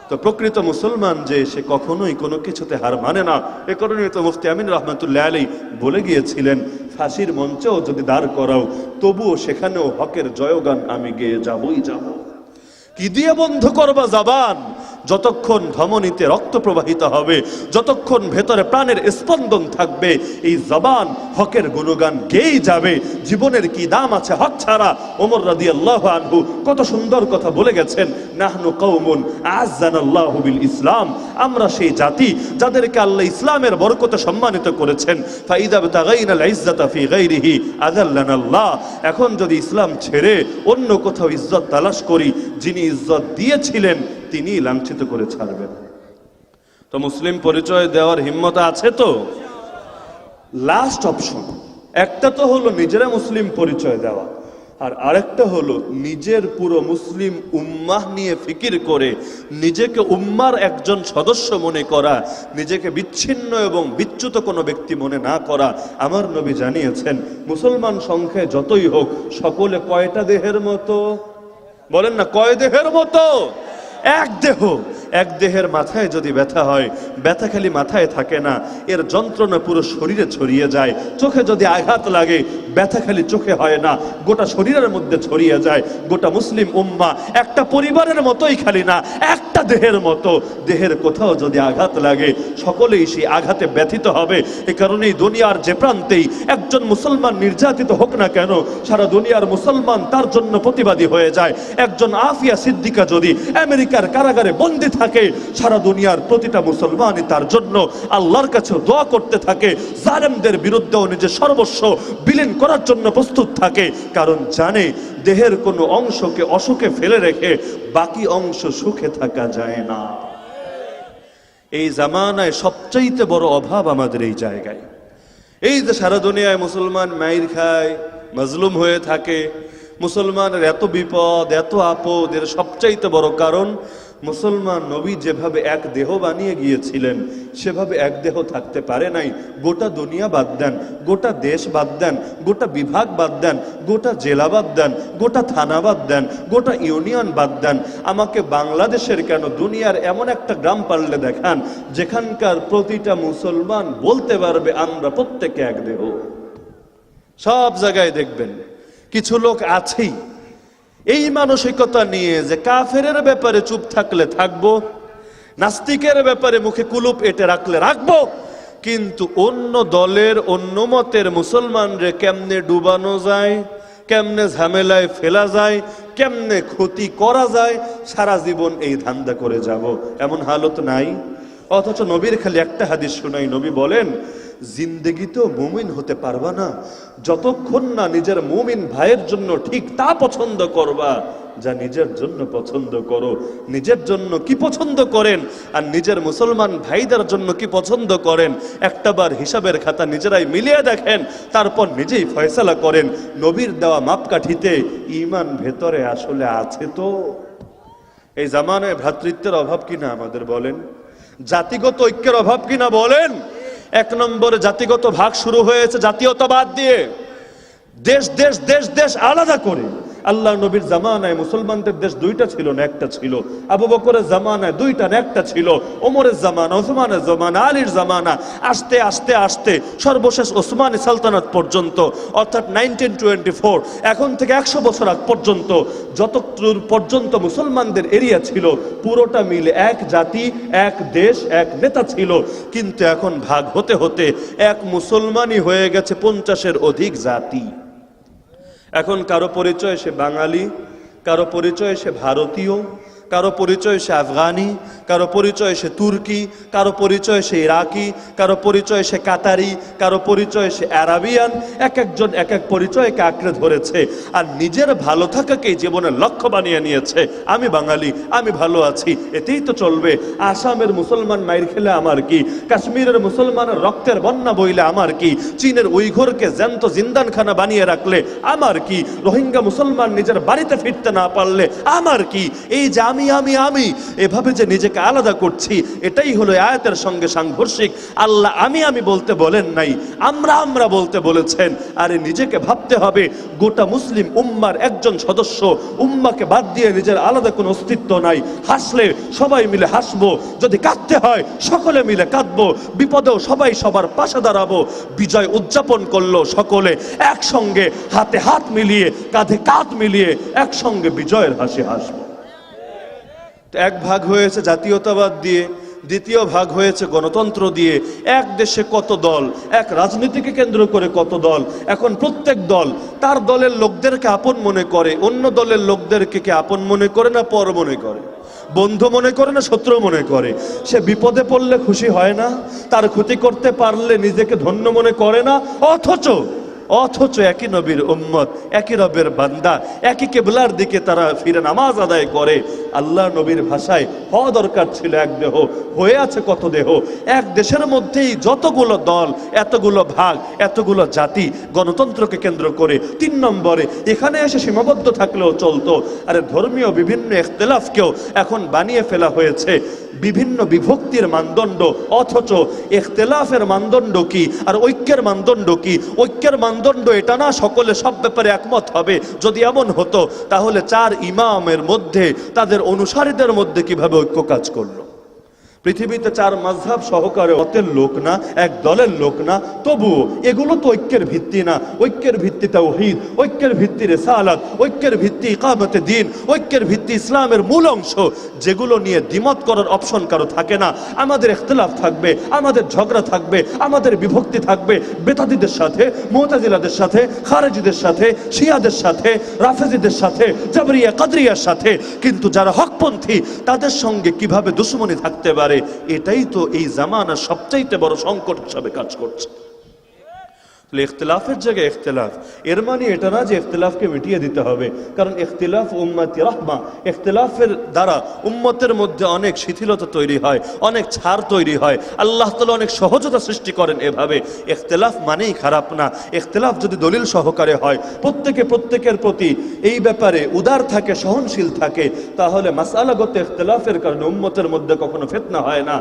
তো প্রকৃত মুসলমান যে, সে কখনোই কোনো কিছুতে হার মানে না। এ কারণে তো মুফতি আমিন রহমাতুল্লাহ আলাইহি বলে গিয়েছিলেন, ফাঁসির মঞ্চেও যদি দাঁড় করাও, তবুও সেখানেও হকের জয়গান আমি গেয়ে যাবই যাব। কি দিয়ে বন্ধ করবা জবান? যতক্ষণ ধমনীতে রক্ত প্রবাহিত হবে, যতক্ষণ ভেতরে প্রাণের স্পন্দন থাকবে, এই জবান হকের গুণগান গেয়েই যাবে। জীবনের কি দাম আছে হক ছাড়া? ওমর রাদিয়াল্লাহু আনহু কত সুন্দর কথা বলে গেছেন, নাহনু কওমুন আ'আজ্জানাল্লাহু বিল ইসলাম, আমরা সেই জাতি যাদেরকে আল্লাহ ইসলামের বরকতে সম্মানিত করেছেন। ফাইদা বিতাগাইনাল ইজ্জাতা ফি গায়রিহি আযাল্লানাল্লাহ। এখন যদি ইসলাম ছেড়ে অন্য কোথাও ইজ্জত তালাশ করি, যিনি ইজ্জত দিয়েছিলেন তিনি লাঞ্ছিত করে ছাড়বেন। তো মুসলিম পরিচয় দেওয়ার হিম্মত আছে তো? লাস্ট অপশন একটা তো হলো নিজেরা মুসলিম পরিচয় দেওয়া, আর আরেকটা হলো নিজের পুরো মুসলিম উম্মাহ নিয়ে ফিকির করে নিজেকে উম্মার একজন সদস্য মনে করা, নিজেকে বিচ্ছিন্ন এবং বিচ্যুত কোনো ব্যক্তি মনে না করা। আমার নবী জানিয়েছেন, মুসলমান সংখ্যায় যতই হোক, সকলে কয়টা দেহের মতো? বলেন না, কয় দেহের মতো? এক দেহ। এক দেহের মাথায় যদি ব্যথা হয়, ব্যথা খালি মাথায় থাকে না, এর যন্ত্রণা পুরো শরীরে ছড়িয়ে যায়। চোখে যদি আঘাত লাগে, ব্যথা খালি চোখে হয় না, গোটা শরীরের মধ্যে ছড়িয়ে যায়। গোটা মুসলিম উম্মাহ একটা পরিবারের মতোই খালি না, একটা দেহের মতো। দেহের কোথাও যদি আঘাত লাগে, সকলেই সেই আঘাতে ব্যথিত হবে। এ কারণেই দুনিয়ার যে প্রান্তেই একজন মুসলমান নির্যাতিত হোক না কেন, সারা দুনিয়ার মুসলমান তার জন্য প্রতিবাদী হয়ে যায়। একজন আফিয়া সিদ্দিকা যদি আমেরিকার কারাগারে বন্দী থাকে, সারা দুনিয়ার প্রতিটা মুসলমানই তার জন্য আল্লাহর কাছে দোয়া করতে থাকে, জালেমদের বিরুদ্ধেও নিজের সর্বস্ব বিলীন করার জন্য প্রস্তুত থাকে। কারণ জানে, দেহের কোনো অংশকে অসুখে ফেলে রেখে বাকি অংশ সুখে থাকা যায় না। এই জামানায় সবচাইতে বড় অভাব আমাদের এই জায়গায়। এই যে সারা দুনিয়ায় মুসলমান মাইর খায়, মাজলুম হয়ে থাকে, মুসলমানের এত বিপদ, এত আপদ, এর সবচাইতে বড় কারণ মুসলমান নবী যেভাবে এক দেহ বানিয়ে গিয়েছিলেন সেভাবে এক দেহ থাকতে পারে নাই। গোটা দুনিয়া বাদ দেন, গোটা দেশ বাদ দেন, গোটা বিভাগ বাদ দেন, গোটা জেলা বাদ দেন, গোটা থানা বাদ দেন, গোটা ইউনিয়ন বাদ দেন, আমাকে বাংলাদেশের কেন দুনিয়ার এমন একটা গ্রাম পারলে দেখান যেখানকার প্রতিটা মুসলমান বলতে পারবে আমরা প্রত্যেকে এক দেহ। সব জায়গায় দেখবেন কিছু লোক আছেই এই মানসিকতা নিয়ে যে কাফেরের ব্যাপারে চুপ থাকলে থাকবো, নাস্তিকের ব্যাপারে মুখে কুলুপ এঁটে রাখলে রাখবো, কিন্তু অন্য দলের অন্য মতের মুসলমানরে কেমনে ডুবানো যায়, কেমনে ঝামেলায় ফেলা যায়, কেমনে ক্ষতি করা যায়, সারা জীবন এই ধান্দা করে যাব, এমন হালত নাই। অথচ নবীর খালি একটা হাদিস শোনাই, নবী বলেন জিন্দেগিতেও মুমিন হতে পারবা না যতক্ষণ না নিজের মুমিন ভাইয়ের জন্য ঠিক তা পছন্দ করবা যা নিজের জন্য পছন্দ করো। নিজের জন্য কি পছন্দ করেন আর নিজের মুসলমান ভাইদের জন্য কি পছন্দ করেন, একটাবার হিসাবের খাতা নিজেরাই মিলিয়ে দেখেন, তারপর নিজেই ফয়সালা করেন নবীর দেওয়া মাপকাঠিতে ঈমান ভেতরে আসলে আছে তো। এই জামানায় ভ্রাতৃত্বের অভাব কিনা আমাদের বলেন, জাতিগত ঐক্যের অভাব কিনা বলেন। এক নম্বরে জাতিগত ভাগ শুরু হয়েছে জাতীয়তাবাদ দিয়ে, দেশ দেশ দেশ দেশ আলাদা করে। আল্লাহ নবীর জামানায় মুসলমানদের দেশ দুইটা ছিল না একটা ছিল, আবু বকরের জামানায় দুইটা না একটা ছিল, ওমরের জামানা, ওসমানের জামানা, আলীর জামানা, আস্তে আস্তে আস্তে সর্বশেষ ওসমানী সালতানাত পর্যন্ত, অর্থাৎ 1924, এখন থেকে 100 বছর আগ পর্যন্ত যতদূর পর্যন্ত মুসলমানদের এরিয়া ছিল পুরোটা মিলে এক জাতি, এক দেশ, এক নেতা ছিল। কিন্তু এখন ভাগ হতে হতে এক মুসলমানই হয়ে গেছে 50-এর অধিক জাতি। এখন কারো পরিচয় সে বাঙালি, কারো পরিচয় সে ভারতীয়, কারো পরিচয় সে আফগানি, কারো পরিচয় সে তুর্কি, কারো পরিচয় সে ইরাকি, কারো পরিচয় সে কাতারি, কারো পরিচয় সে আরাবিয়ান। এক একজন এক এক পরিচয়কে আঁকড়ে ধরেছে আর নিজের ভালো থাকাকেই জীবনের লক্ষ্য বানিয়ে নিয়েছে। আমি বাঙালি, আমি ভালো আছি, এতেই তো চলবে। আসামের মুসলমান মাইর খেলে আমার কি, কাশ্মীরের মুসলমানের রক্তের বন্যা বইলে আমার কি, চীনের উইঘুরকে জ্যান্ত জিন্দানখানা বানিয়ে রাখলে আমার কি, রোহিঙ্গা মুসলমান নিজের বাড়িতে ফিরতে না পারলে আমার কি। এই যে আমি আমি আমি এভাবে যে নিজেকে আলাদা করছি, এটাই হলো আয়াতের সঙ্গে সাংঘর্ষিক। আল্লাহ আমি আমি বলতে বলেন নাই, আমরা আমরা বলতে বলেছেন। আরে নিজেকে ভাবতে হবে গোটা মুসলিম উম্মার একজন সদস্য, উম্মাকে বাদ দিয়ে নিজের আলাদা কোনো অস্তিত্ব নাই। হাসলে সবাই মিলে হাসবো, যদি কাঁদতে হয় সকলে মিলে কাঁদবো, বিপদেও সবাই সবার পাশে দাঁড়াবো। বিজয় উদযাপন করলো সকলে একসঙ্গে, হাতে হাত মিলিয়ে, কাঁধে কাঁধ মিলিয়ে একসঙ্গে বিজয়ের হাসি হাসবো। এক ভাগ হয়েছে জাতীয়তাবাদ দিয়ে, দ্বিতীয় ভাগ হয়েছে গণতন্ত্র দিয়ে। এক দেশে কত দল, এক রাজনীতিকে কেন্দ্র করে কত দল। এখন প্রত্যেক দল তার দলের লোকদেরকে আপন মনে করে, অন্য দলের লোকদেরকে কে আপন মনে করে না পর মনে করে, বন্ধু মনে করে না শত্রু মনে করে। সে বিপদে পড়লে খুশি হয় না, তার ক্ষতি করতে পারলে নিজেকে ধন্য মনে করে না। অথচ একই নবীর উম্মত, একই রবের বান্দা, একই কেবলার দিকে তারা ফিরে নামাজ আদায় করে। আল্লাহ নবীর ভাষায় হওয়া দরকার ছিল এক দেহ, হয়ে আছে কত দেহ। এক দেশের মধ্যেই যতগুলো দল, এতগুলো ভাগ, এতগুলো জাতি গণতন্ত্রকে কেন্দ্র করে। 3 নম্বরে এখানে এসে সীমাবদ্ধ থাকলেও চলতো। আরে ধর্মীয় বিভিন্ন ইখতিলাফকেও এখন বানিয়ে ফেলা হয়েছে বিভিন্ন বিভক্তির মানদণ্ড। অথচ ইখতিলাফের মানদণ্ড কি আর ঐক্যের মানদণ্ড কি? ঐক্যের মানদণ্ড এটা না সকলে সব ব্যাপারে একমত হবে। যদি এমন হতো তাহলে 4 ইমামের মধ্যে তাদের অনুসারীদের মধ্যে কিভাবে ঐক্য কাজ করলো? পৃথিবীতে 4 মাযহাব সহকারে মতের লোক না, এক দলের লোক না, তবুও এগুলো তো ঐক্যের ভিত্তি না। ঐক্যের ভিত্তি তাওহীদ, ঐক্যের ভিত্তি রিসালাত, ঐক্যের ভিত্তি ইকামতে দ্বীন, ঐক্যের ভিত্তি ইসলামের মূল অংশ, যেগুলো নিয়ে দ্বিমত করার অপশন কারো থাকে না। আমাদের ইখতিলাফ থাকবে, আমাদের ঝগড়া থাকবে, আমাদের বিভক্তি থাকবে বেদাতীদের সাথে, মুতাজিলাদের সাথে, খারেজিদের সাথে, শিয়াদের সাথে, রাফেজিদের সাথে, জাবরিয়া কাদরিয়ার সাথে। কিন্তু যারা হকপন্থী তাদের সঙ্গে কিভাবে দুশমনি থাকতে পারে, এটাই তো এই জামানার সবচাইতে বড় সংকট হিসাবে কাজ করছে। ইখতিলাফের জায়গায় ইখতিলাফ, এর মানে এটা না যে ইখতিলাফকে মিটিয়ে দিতে হবে, কারণ ইখতিলাফ উম্মতি রাহমা, ইখতিলাফের দ্বারা উম্মতের মধ্যে অনেক শিথিলতা তৈরি হয়, অনেক ছাড় তৈরি হয়, আল্লাহ তাআলা অনেক সহজতা সৃষ্টি করেন। এভাবে ইখতিলাফ মানেই খারাপ না। ইখতিলাফ যদি দলিল সহকারে হয়, প্রত্যেকে প্রত্যেকের প্রতি এই ব্যাপারে উদার থাকে, সহনশীল থাকে, তাহলে মাসআলাগত ইখতিলাফের কারণে উম্মতের মধ্যে কখনো ফিতনা হয় না।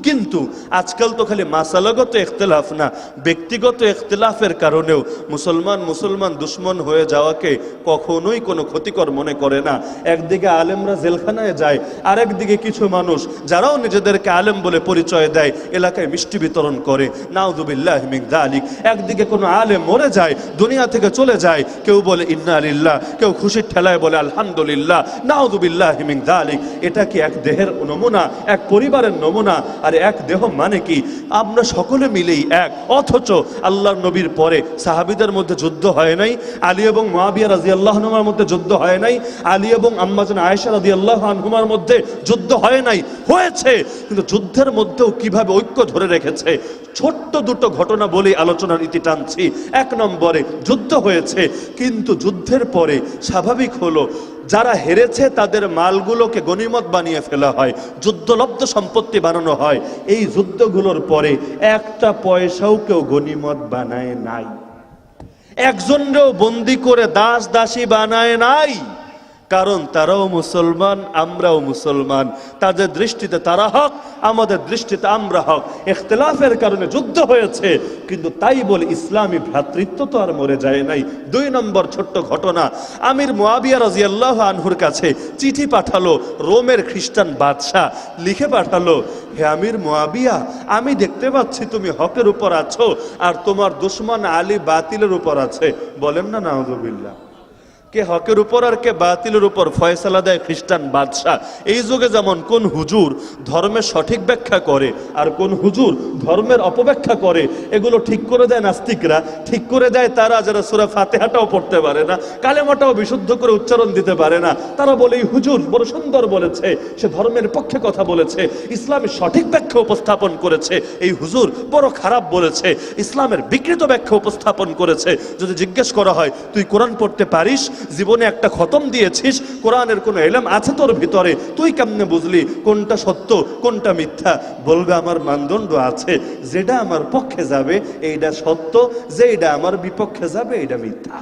কিন্তু আজকাল তো খালি মাসআলাগত ইখতিলাফ না, ব্যক্তিগত ইখতিলাফের কারণেও মুসলমান দুশ্মন হয়ে যাওয়াকে কখনোই কোনো ক্ষতিকর মনে করে না। একদিকে আলেমরা জেলখানায় যায়, আরেকদিকে কিছু মানুষ যারাও নিজেদেরকে আলেম বলে পরিচয় দেয় এলাকায় মিষ্টি বিতরণ করে, নাউযুবিল্লাহি মিন যালিক। একদিকে কোনো আলেম মরে যায়, দুনিয়া থেকে চলে যায়, কেউ বলে ইন্না লিল্লাহ, কেউ খুশির ঠেলায় বলে আলহামদুলিল্লাহ, নাউযুবিল্লাহি মিন যালিক। এটা কি এক দেহের নমুনা, এক পরিবারের নমুনা? আর এক দেহ মানে কি? আমরা সকলে মিলেই এক, অথচ আল্লাহর নবীর পরে সাহাবীদের মধ্যে যুদ্ধ হয় নাই, আলী এবং মুআবিয়া রাদিয়াল্লাহু আনহুমার মধ্যে যুদ্ধ হয় নাই, আলী এবং আম্মা জান আয়েশা রাদিয়াল্লাহু আনহুমার মধ্যে যুদ্ধ হয় নাই, হয়েছে, কিন্তু যুদ্ধের মধ্যেও কিভাবে ঐক্য ধরে রেখেছে। ছোট্ট দুটো ঘটনা বলেই আলোচনার ইতি টানছি। এক নম্বরে যুদ্ধ হয়েছে, কিন্তু যুদ্ধের পরে স্বাভাবিক হলো যারা হেরেছে তাদের মালগুলোকে গনিমত বানিয়ে ফেলা হয়, যুদ্ধলব্ধ সম্পত্তি বানানো হয়। এই যুদ্ধগুলোর পরে একটা পয়সাও কেউ গনিমত বানায় নাই, একজনকেও বন্দি করে দাস দাসী বানায় নাই, কারণ তারাও মুসলমান, আমরাও মুসলমান। তাদের দৃষ্টিতে তারা হক, আমাদের দৃষ্টিতে আমরা হক। ইখতিলাফের কারণে যুদ্ধ হয়েছে, কিন্তু তাই বলে ইসলামী ভ্রাতৃত্ব তো আর মরে যায় নাই। দুই নম্বর ছোট্ট ঘটনা, আমির মুআবিয়া রাদিয়াল্লাহু আনহুর কাছে চিঠি পাঠালো রোমের খ্রিস্টান বাদশাহ, লিখে পাঠালো, হে আমির মুআবিয়া, আমি দেখতে পাচ্ছি তুমি হকের উপর আছো আর তোমার দুশমন আলী বাতিলের উপর আছে। বলেন না নাউযুবিল্লাহ। কে হকের উপর আর কে বাতিলের উপর ফয়সালা দেয় খ্রিস্টান বাদশাহ। এই যুগে যেমন কোন হুজুর ধর্মের সঠিক ব্যাখ্যা করে আর কোন হুজুর ধর্মের অপব্যাখ্যা করে, এগুলো ঠিক করে দেয় নাস্তিকরা, ঠিক করে দেয় তারা যারা সূরা ফাতিহাটাও পড়তে পারে না, কালেমাটাও বিশুদ্ধ করে উচ্চারণ দিতে পারে না। তারা বলে এই হুজুর বড় সুন্দর বলেছে, সে ধর্মের পক্ষে কথা বলেছে, ইসলামের সঠিক ব্যাখ্যা উপস্থাপন করেছে। এই হুজুর বড় খারাপ বলেছে, ইসলামের বিকৃত ব্যাখ্যা উপস্থাপন করেছে। যদি জিজ্ঞেস করা হয় তুই কোরআন পড়তে পারিস, জীবনে একটা খতম দিয়েছিস, কোরআনের কোনো ইলম আছে তোর ভিতরে, তুই কেমনে বুঝলি কোনটা সত্য কোনটা মিথ্যা? বলবে আমার মানদণ্ড আছে, যেটা আমার পক্ষে যাবে এইটা সত্য, যেটা আমার বিপক্ষে যাবে এইটা মিথ্যা।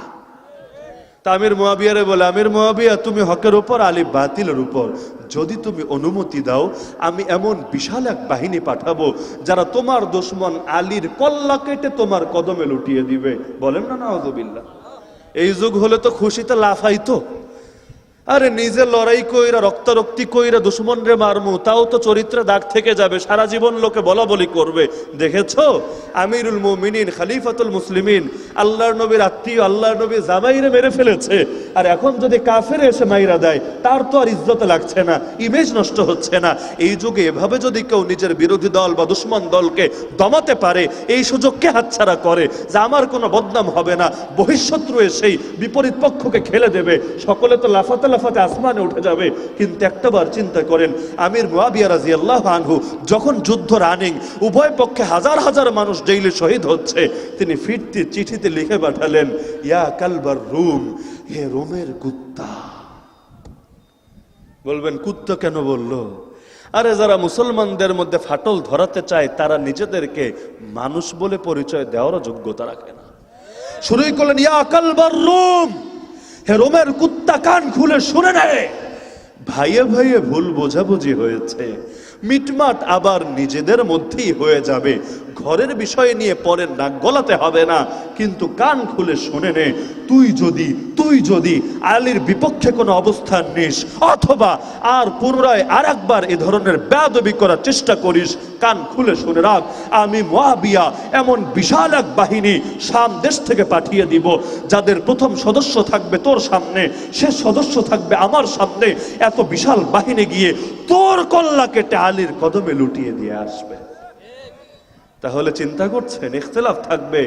তা আমির মুআবিয়ারে বলে, আমির মুআবিয়া, তুমি হকের উপর, আলী বাতিলের উপর। যদি তুমি অনুমতি দাও, আমি এমন বিশাল এক বাহিনী পাঠাবো যারা তোমার দুশমন আলীর কল্লা কেটে তোমার কদমে লুটিয়ে দিবে। বলেন না নাউযুবিল্লাহ। এই যুগ হলে তো খুশিতে লাফাইতো। আরে নিজে লড়াই কইরা রক্তারক্তি কইরা দুশমন রে মারমু, তাও তো চরিত্রে দাগ থেকে যাবে, সারা জীবন লোকে বলা বলি করবে। দেখেছো আমিরুল মুমিনিন খলিফাতুল মুসলিমিন আল্লাহর নবীর আত্মীয় আল্লাহর নবী জামাইরে মেরে ফেলেছে, আর এখন যদি কাফের এসে মাইরা দেয় তার তো আর ইজ্জত লাগছে না, ইমেজ নষ্ট হচ্ছে না। এই যুগে এভাবে যদি কেউ নিজের বিরোধী দল বা দুশমন দলকে দমাতে পারে, এই সুযোগকে হাতছাড়া করে যে আমার কোনো বদনাম হবে না, বহিঃশত্রু এসেই বিপরীত পক্ষকে খেলে দেবে, সকলে তো লাফাতে লাফাতে আসমানে উঠে যাবে। কিন্তু একটাবার চিন্তা করেন, আমির মুআবিয়া রাদিয়াল্লাহু আনহু যখন যুদ্ধ রানিং, উভয় পক্ষে হাজার হাজার মানুষ ডেইলি শহীদ হচ্ছে, তিনি ফিরতি চিঠিতে লিখে পাঠালেন, ইয়া কালবার রুম, হে রোমের কুত্তা। বলবেন কুত্তা কেন বললো? আরে যারা মুসলমানদের মধ্যে ফাটল ধরাতে চায় তারা নিজেদেরকে মানুষ বলে পরিচয় দেওয়ারও যোগ্যতা রাখে না। শুরুই করলেন, ইয়া কালবার রুম, হে রোমের কুত্তা, কান খুলে শুনে নেয়। ভাইয়ে ভাইয়ে ভুল বোঝাবুঝি হয়েছে, মিটমাট আবার নিজেদের মধ্যেই হয়ে যাবে। ঘরের বিষয় নিয়ে পরে নাক গলাতে হবে না, কিন্তু কান খুলে শুনে নে, তুই যদি আলীর বিপক্ষে কোনো অবস্থান নিস অথবা আর পুনরায় আর একবার এ ধরনের বেয়াদবি করার চেষ্টা করিস, কান খুলে শুনে রাখ, আমি মুআবিয়া এমন বিশাল এক বাহিনী শাম দেশ থেকে পাঠিয়ে দিব, যাদের প্রথম সদস্য থাকবে তোর সামনে, শেষ সদস্য থাকবে আমার সামনে। এত বিশাল বাহিনী গিয়ে তোর কল্লা কেটে আলীর কদমে লুটিয়ে দিয়ে আসবে। তাহলে চিন্তা করছেন ইখতিলাফ থাকবে,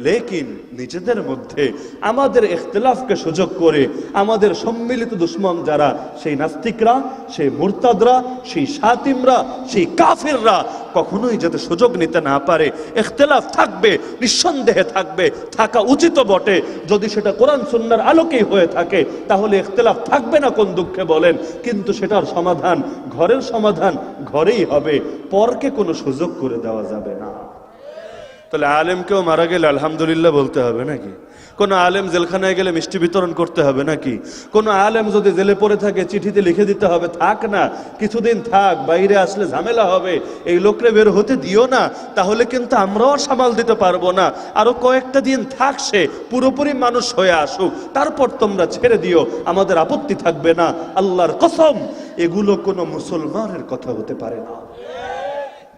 লেকিন নিজেদের মধ্যে আমাদের ইখতিলাফকে সুযোগ করে আমাদের সম্মিলিত দুশ্মন যারা, সেই নাস্তিকরা, সেই মুরতাদরা, সেই শাতিমরা, সেই কাফিররা কখনোই যাতে সুযোগ নিতে না পারে। ইখতিলাফ থাকবে, নিঃসন্দেহে থাকবে, থাকা উচিত বটে। যদি সেটা কোরআন সুন্নাহর আলোকেই হয়ে থাকে তাহলে ইখতিলাফ থাকবে না কোন দুঃখে বলেন, কিন্তু সেটার সমাধান, ঘরের সমাধান ঘরেই হবে, পরকে কোনো সুযোগ করে দেওয়া যাবে না। তাহলে আলেমকেও মারা গেলে আলহামদুলিল্লাহ বলতে হবে নাকি? কোন আলেম জেলখানায় গেলে মিষ্টি বিতরণ করতে হবে নাকি? কোন আলেম যদি জেলে পড়ে থাকে চিঠিতে লিখে দিতে হবে থাক না, কিছুদিন থাক, বাইরে আসলে ঝামেলা হবে, এই লোকরে বের হতে দিও না, তাহলে কিন্তু আমরাও সামাল দিতে পারবো না, আরো কয়েকটা দিন থাক, সে পুরোপুরি মানুষ হয়ে আসুক, তারপর তোমরা ছেড়ে দিও, আমাদের আপত্তি থাকবে না। আল্লাহর কসম, এগুলো কোনো মুসলমানের কথা হতে পারে না।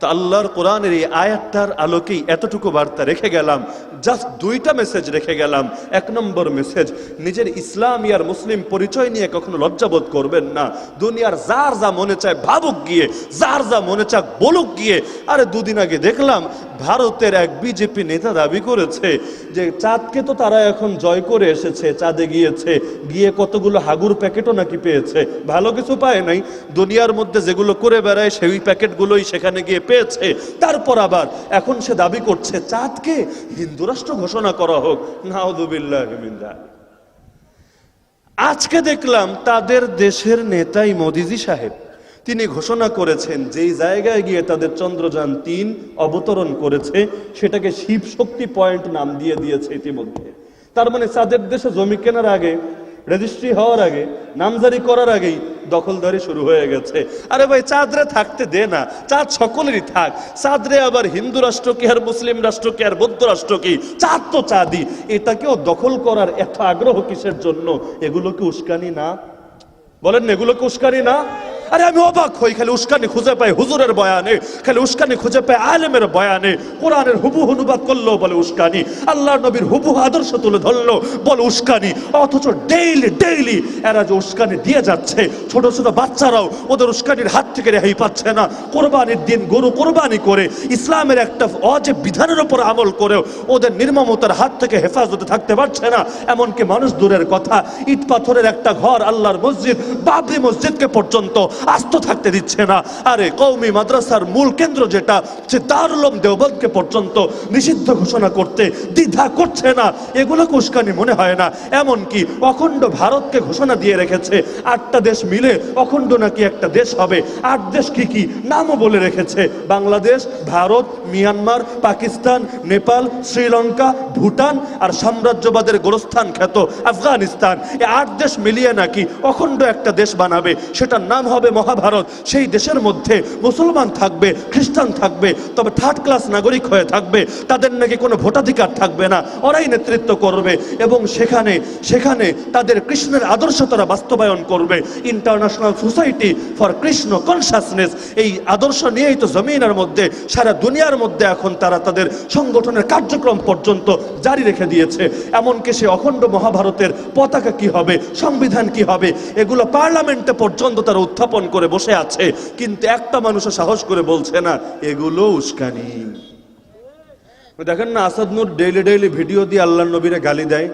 তো আল্লাহর কোরআনের এই আয়াতটার আলোকেই এতটুকু বার্তা রেখে গেলাম, জাস্ট দুইটা মেসেজ রেখে গেলাম। এক নম্বর মেসেজ, নিজের ইসলামী আর মুসলিম পরিচয় নিয়ে কখনো লজ্জাবোধ করবেন না। দুনিয়ার যার যা মনে চায় ভাবুক গিয়ে, যার যা মনে চায় বলুক গিয়ে। আরে দুদিন আগে দেখলাম ভারতের এক বিজেপি নেতা দাবি করেছে যে চাঁদকে তো তারা এখন জয় করে এসেছে, চাঁদে গিয়েছে, গিয়ে কতগুলো হাগুর প্যাকেটও নাকি পেয়েছে, ভালো কিছু পায় নাই, দুনিয়ার মধ্যে যেগুলো করে বেড়ায় সেই প্যাকেটগুলোই সেখানে গিয়ে পেয়েছে। তারপর আবার এখন সে দাবি করছে চাঁদকে হিন্দু রাষ্ট্র ঘোষণা করা হোক। নাউযুবিল্লাহি মিন যালিক। আজকে দেখলাম তাদের দেশের নেতাই মোদিজি সাহেব, তিনি ঘোষণা করেছেন যেই জায়গায় গিয়ে তাদের চন্দ্রযান-3 অবতরণ করেছে সেটাকে শিব শক্তি পয়েন্ট নাম দিয়ে দিয়েছে ইতিমধ্যে। তার মানে চাঁদের দেশে জমি কেনার আগে, রেজিস্ট্রি হওয়ার আগে, নামজারি করার আগেই দখলদারি শুরু হয়ে গেছে। আরে ভাই, চাঁদরে থাকতে দে না, চাঁদ সকলেরই থাক। চাঁদরে আবার হিন্দু রাষ্ট্র কি আর মুসলিম রাষ্ট্র কি আর বৌদ্ধ রাষ্ট্র কি, চাঁদ তো চাঁদই। এটাকেও দখল করার এত আগ্রহ কিসের জন্য? এগুলো কি উস্কানি না? বলেন না, এগুলো কি উস্কানি না? আরে আমি অবাক হই, খালি উস্কানি খুঁজে পাই হুজুরের বয়ানে, খালি উস্কানি খুঁজে পাই আলেমের বয়ানে। কোরআনের হুবহু অনুবাদ করলো বলে উস্কানি, আল্লাহর নবীর হুবহু আদর্শ তুলে ধরলো বলে উস্কানি। অথচ ডেইলি ডেইলি এরা যে উস্কানি দিয়ে যাচ্ছে, ছোট ছোট বাচ্চারাও ওদের উস্কানির হাত থেকে রেহাই পাচ্ছে না। কোরবানির দিন গরু কোরবানি করে ইসলামের একটা অজেব বিধানের উপর আমল করেও ওদের নির্মমতার হাত থেকে হেফাজতে থাকতে পারছে না। এমনকি মানুষ দূরের কথা, ইট পাথরের একটা ঘর, আল্লাহর মসজিদ, বাবরি মসজিদকে পর্যন্ত আস্ত থাকতে দিচ্ছে না। আরে কওমি মাদ্রাসার মূল কেন্দ্র যেটা, সে দারুল উলুম দেওবন্দকে পর্যন্ত নিষিদ্ধ ঘোষণা করতে দ্বিধা করছে না। এগুলো উস্কানি মনে হয় না? এমনকি অখণ্ড ভারতকে ঘোষণা দিয়ে রেখেছে 8টা দেশ মিলে অখণ্ড নাকি একটা দেশ হবে। 8 দেশ কি কি নামও বলে রেখেছে, বাংলাদেশ, ভারত, মিয়ানমার, পাকিস্তান, নেপাল, শ্রীলঙ্কা, ভুটান আর সাম্রাজ্যবাদের গোরস্থান খ্যাত আফগানিস্তান। এই 8 দেশ মিলিয়ে নাকি অখণ্ড একটা দেশ বানাবে, সেটার নাম হবে মহাভারত। সেই দেশের মধ্যে মুসলমান থাকবে, খ্রিস্টান থাকবে, তবে 3rd ক্লাস নাগরিক হয়ে থাকবে, তাদের নাকি কোনো ভোটাধিকার থাকবে না, ওরাই নেতৃত্ব করবে। এবং সেখানে তাদের কৃষ্ণের আদর্শ তারা বাস্তবায়ন করবে। International society for Krishna consciousness, এই আদর্শ নিয়েই তো জমিনের মধ্যে, সারা দুনিয়ার মধ্যে এখন তারা তাদের সংগঠনের কার্যক্রম পর্যন্ত জারি রেখে দিয়েছে। এমনকি সে অখণ্ড মহাভারতের পতাকা কি হবে, সংবিধান কি হবে, এগুলো পার্লামেন্টে পর্যন্ত তারা উত্থাপন করে বসে আছে। কিন্তু একটা মানুষও সাহস করে বলছে না এগুলো উস্কানি। দেখেন না, আসাদ নূর ডেইলি ডেইলি ভিডিও দিয়ে আল্লাহর নবীরে গালি দেয়,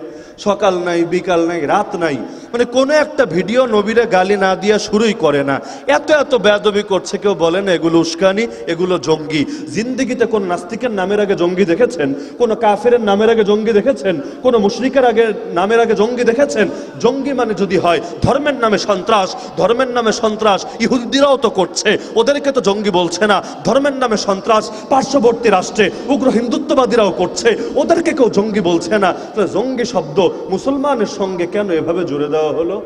সকাল নাই, বিকাল নাই, রাত নাই, মানে কোনো একটা ভিডিও নবীরে গালি না দিয়া শুরুই করে না। এত এত বেয়াদবি করছে, কেউ বলে না এগুলো উস্কানি, এগুলো জঙ্গি। জিন্দেগিতে কোন নাস্তিকের নামের আগে জঙ্গি দেখেছেন? কোন কাফের নামের আগে জঙ্গি দেখেছেন? কোন মুশরিকের নামের আগে জঙ্গি দেখেছেন? জঙ্গি মানে যদি হয় ধর্মের নামে সন্ত্রাস, ধর্মের নামে সন্ত্রাস ইহুদিরাও তো করছে, ওদেরকে তো জঙ্গি বলছে না। ধর্মের নামে সন্ত্রাস পার্শ্ববর্তী রাষ্ট্রে উগ্র হিন্দুত্ববাদীরাও করছে, ওদেরকে কেউ জঙ্গি বলছে না। তাহলে জঙ্গি শব্দ মুসলমানের সঙ্গে কেন এভাবে জুড়ে দেওয়া হলো?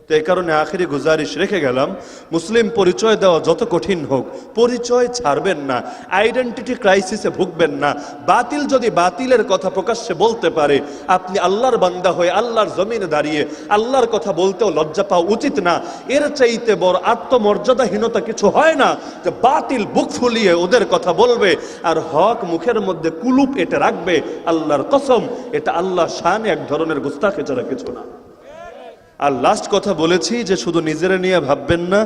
তো এই কারণে আখেরি গুজারিশ রেখে গেলাম, মুসলিম পরিচয় দেওয়া যত কঠিন হোক, পরিচয় ছাড়বেন না, আইডেন্টিটি ক্রাইসিসে ভুগবেন না। বাতিল যদি বাতিলের কথা প্রকাশ্যে বলতে পারে, আপনি আল্লাহর বান্দা হয়ে আল্লাহর জমিনে দাঁড়িয়ে আল্লাহর কথা বলতেও লজ্জা পাওয়া উচিত না। এর চাইতে বড় আত্মমর্যাদাহীনতা কিছু হয় না যে বাতিল বুক ফুলিয়ে ওদের কথা বলবে আর হক মুখের মধ্যে কুলুপ এঁটে রাখবে। আল্লাহর কসম, এটা আল্লাহর শানে এক ধরনের গুস্তাখি ছাড়া কিছু না। আর লাস্ট কথা বলেছি যে শুধু নিজেরা নিয়ে ভাববেন না,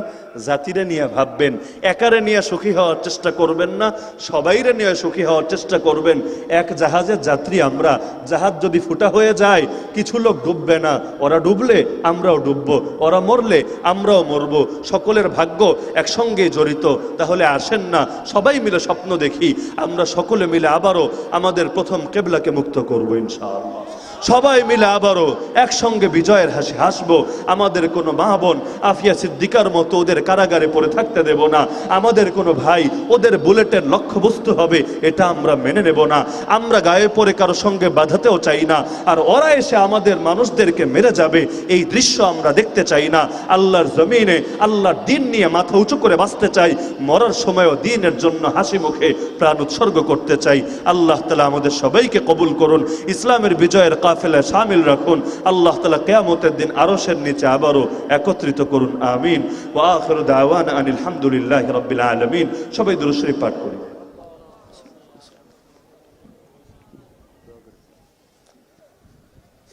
জাতিরে নিয়ে ভাববেন। একারে নিয়ে সুখী হওয়ার চেষ্টা করবেন না, সবাইরে নিয়ে সুখী হওয়ার চেষ্টা করবেন। এক জাহাজের যাত্রী আমরা, জাহাজ যদি ফুটা হয়ে যায় কিছু লোক ডুববে না, ওরা ডুবলে আমরাও ডুববো, ওরা মরলে আমরাও মরবো, সকলের ভাগ্য একসঙ্গে জড়িত। তাহলে আসেন না সবাই মিলে স্বপ্ন দেখি, আমরা সকলে মিলে আবারও আমাদের প্রথম কেবলাকে মুক্ত করবো ইনশাআল্লাহ। সবাই মিলে আবারও একসঙ্গে বিজয়ের হাসি হাসবো। আমাদের কোনো মা বোন আফিয়া সিদ্দিকার মতো ওদের কারাগারে পড়ে থাকতে দেব না। আমাদের কোনো ভাই ওদের বুলেটের লক্ষ্যবস্তু হবে, এটা আমরা মেনে নেব না। আমরা গায়ে পড়ে কারো সঙ্গে বাঁধাতেও চাই না, আর ওরা এসে আমাদের মানুষদেরকে মেরে যাবে এই দৃশ্য আমরা দেখতে চাই না। আল্লাহর জমিনে আল্লাহর দিন নিয়ে মাথা উঁচু করে বাঁচতে চাই, মরার সময়ও দিনের জন্য হাসি মুখে প্রাণ উৎসর্গ করতে চাই। আল্লাহ তাআলা আমাদের সবাইকে কবুল করুন, ইসলামের বিজয়ের কাফেলায় শামিল রাখুন। আল্লাহ তাআলা কিয়ামতের দিন আরশের নিচে আবারও একত্রিত করুন, আমিন। ওয়া আখিরু দাওয়ানা আনিল হামদুলিল্লাহি রাব্বিল আলামিন। সবাই দুরূদ শরীফ পাঠ করি।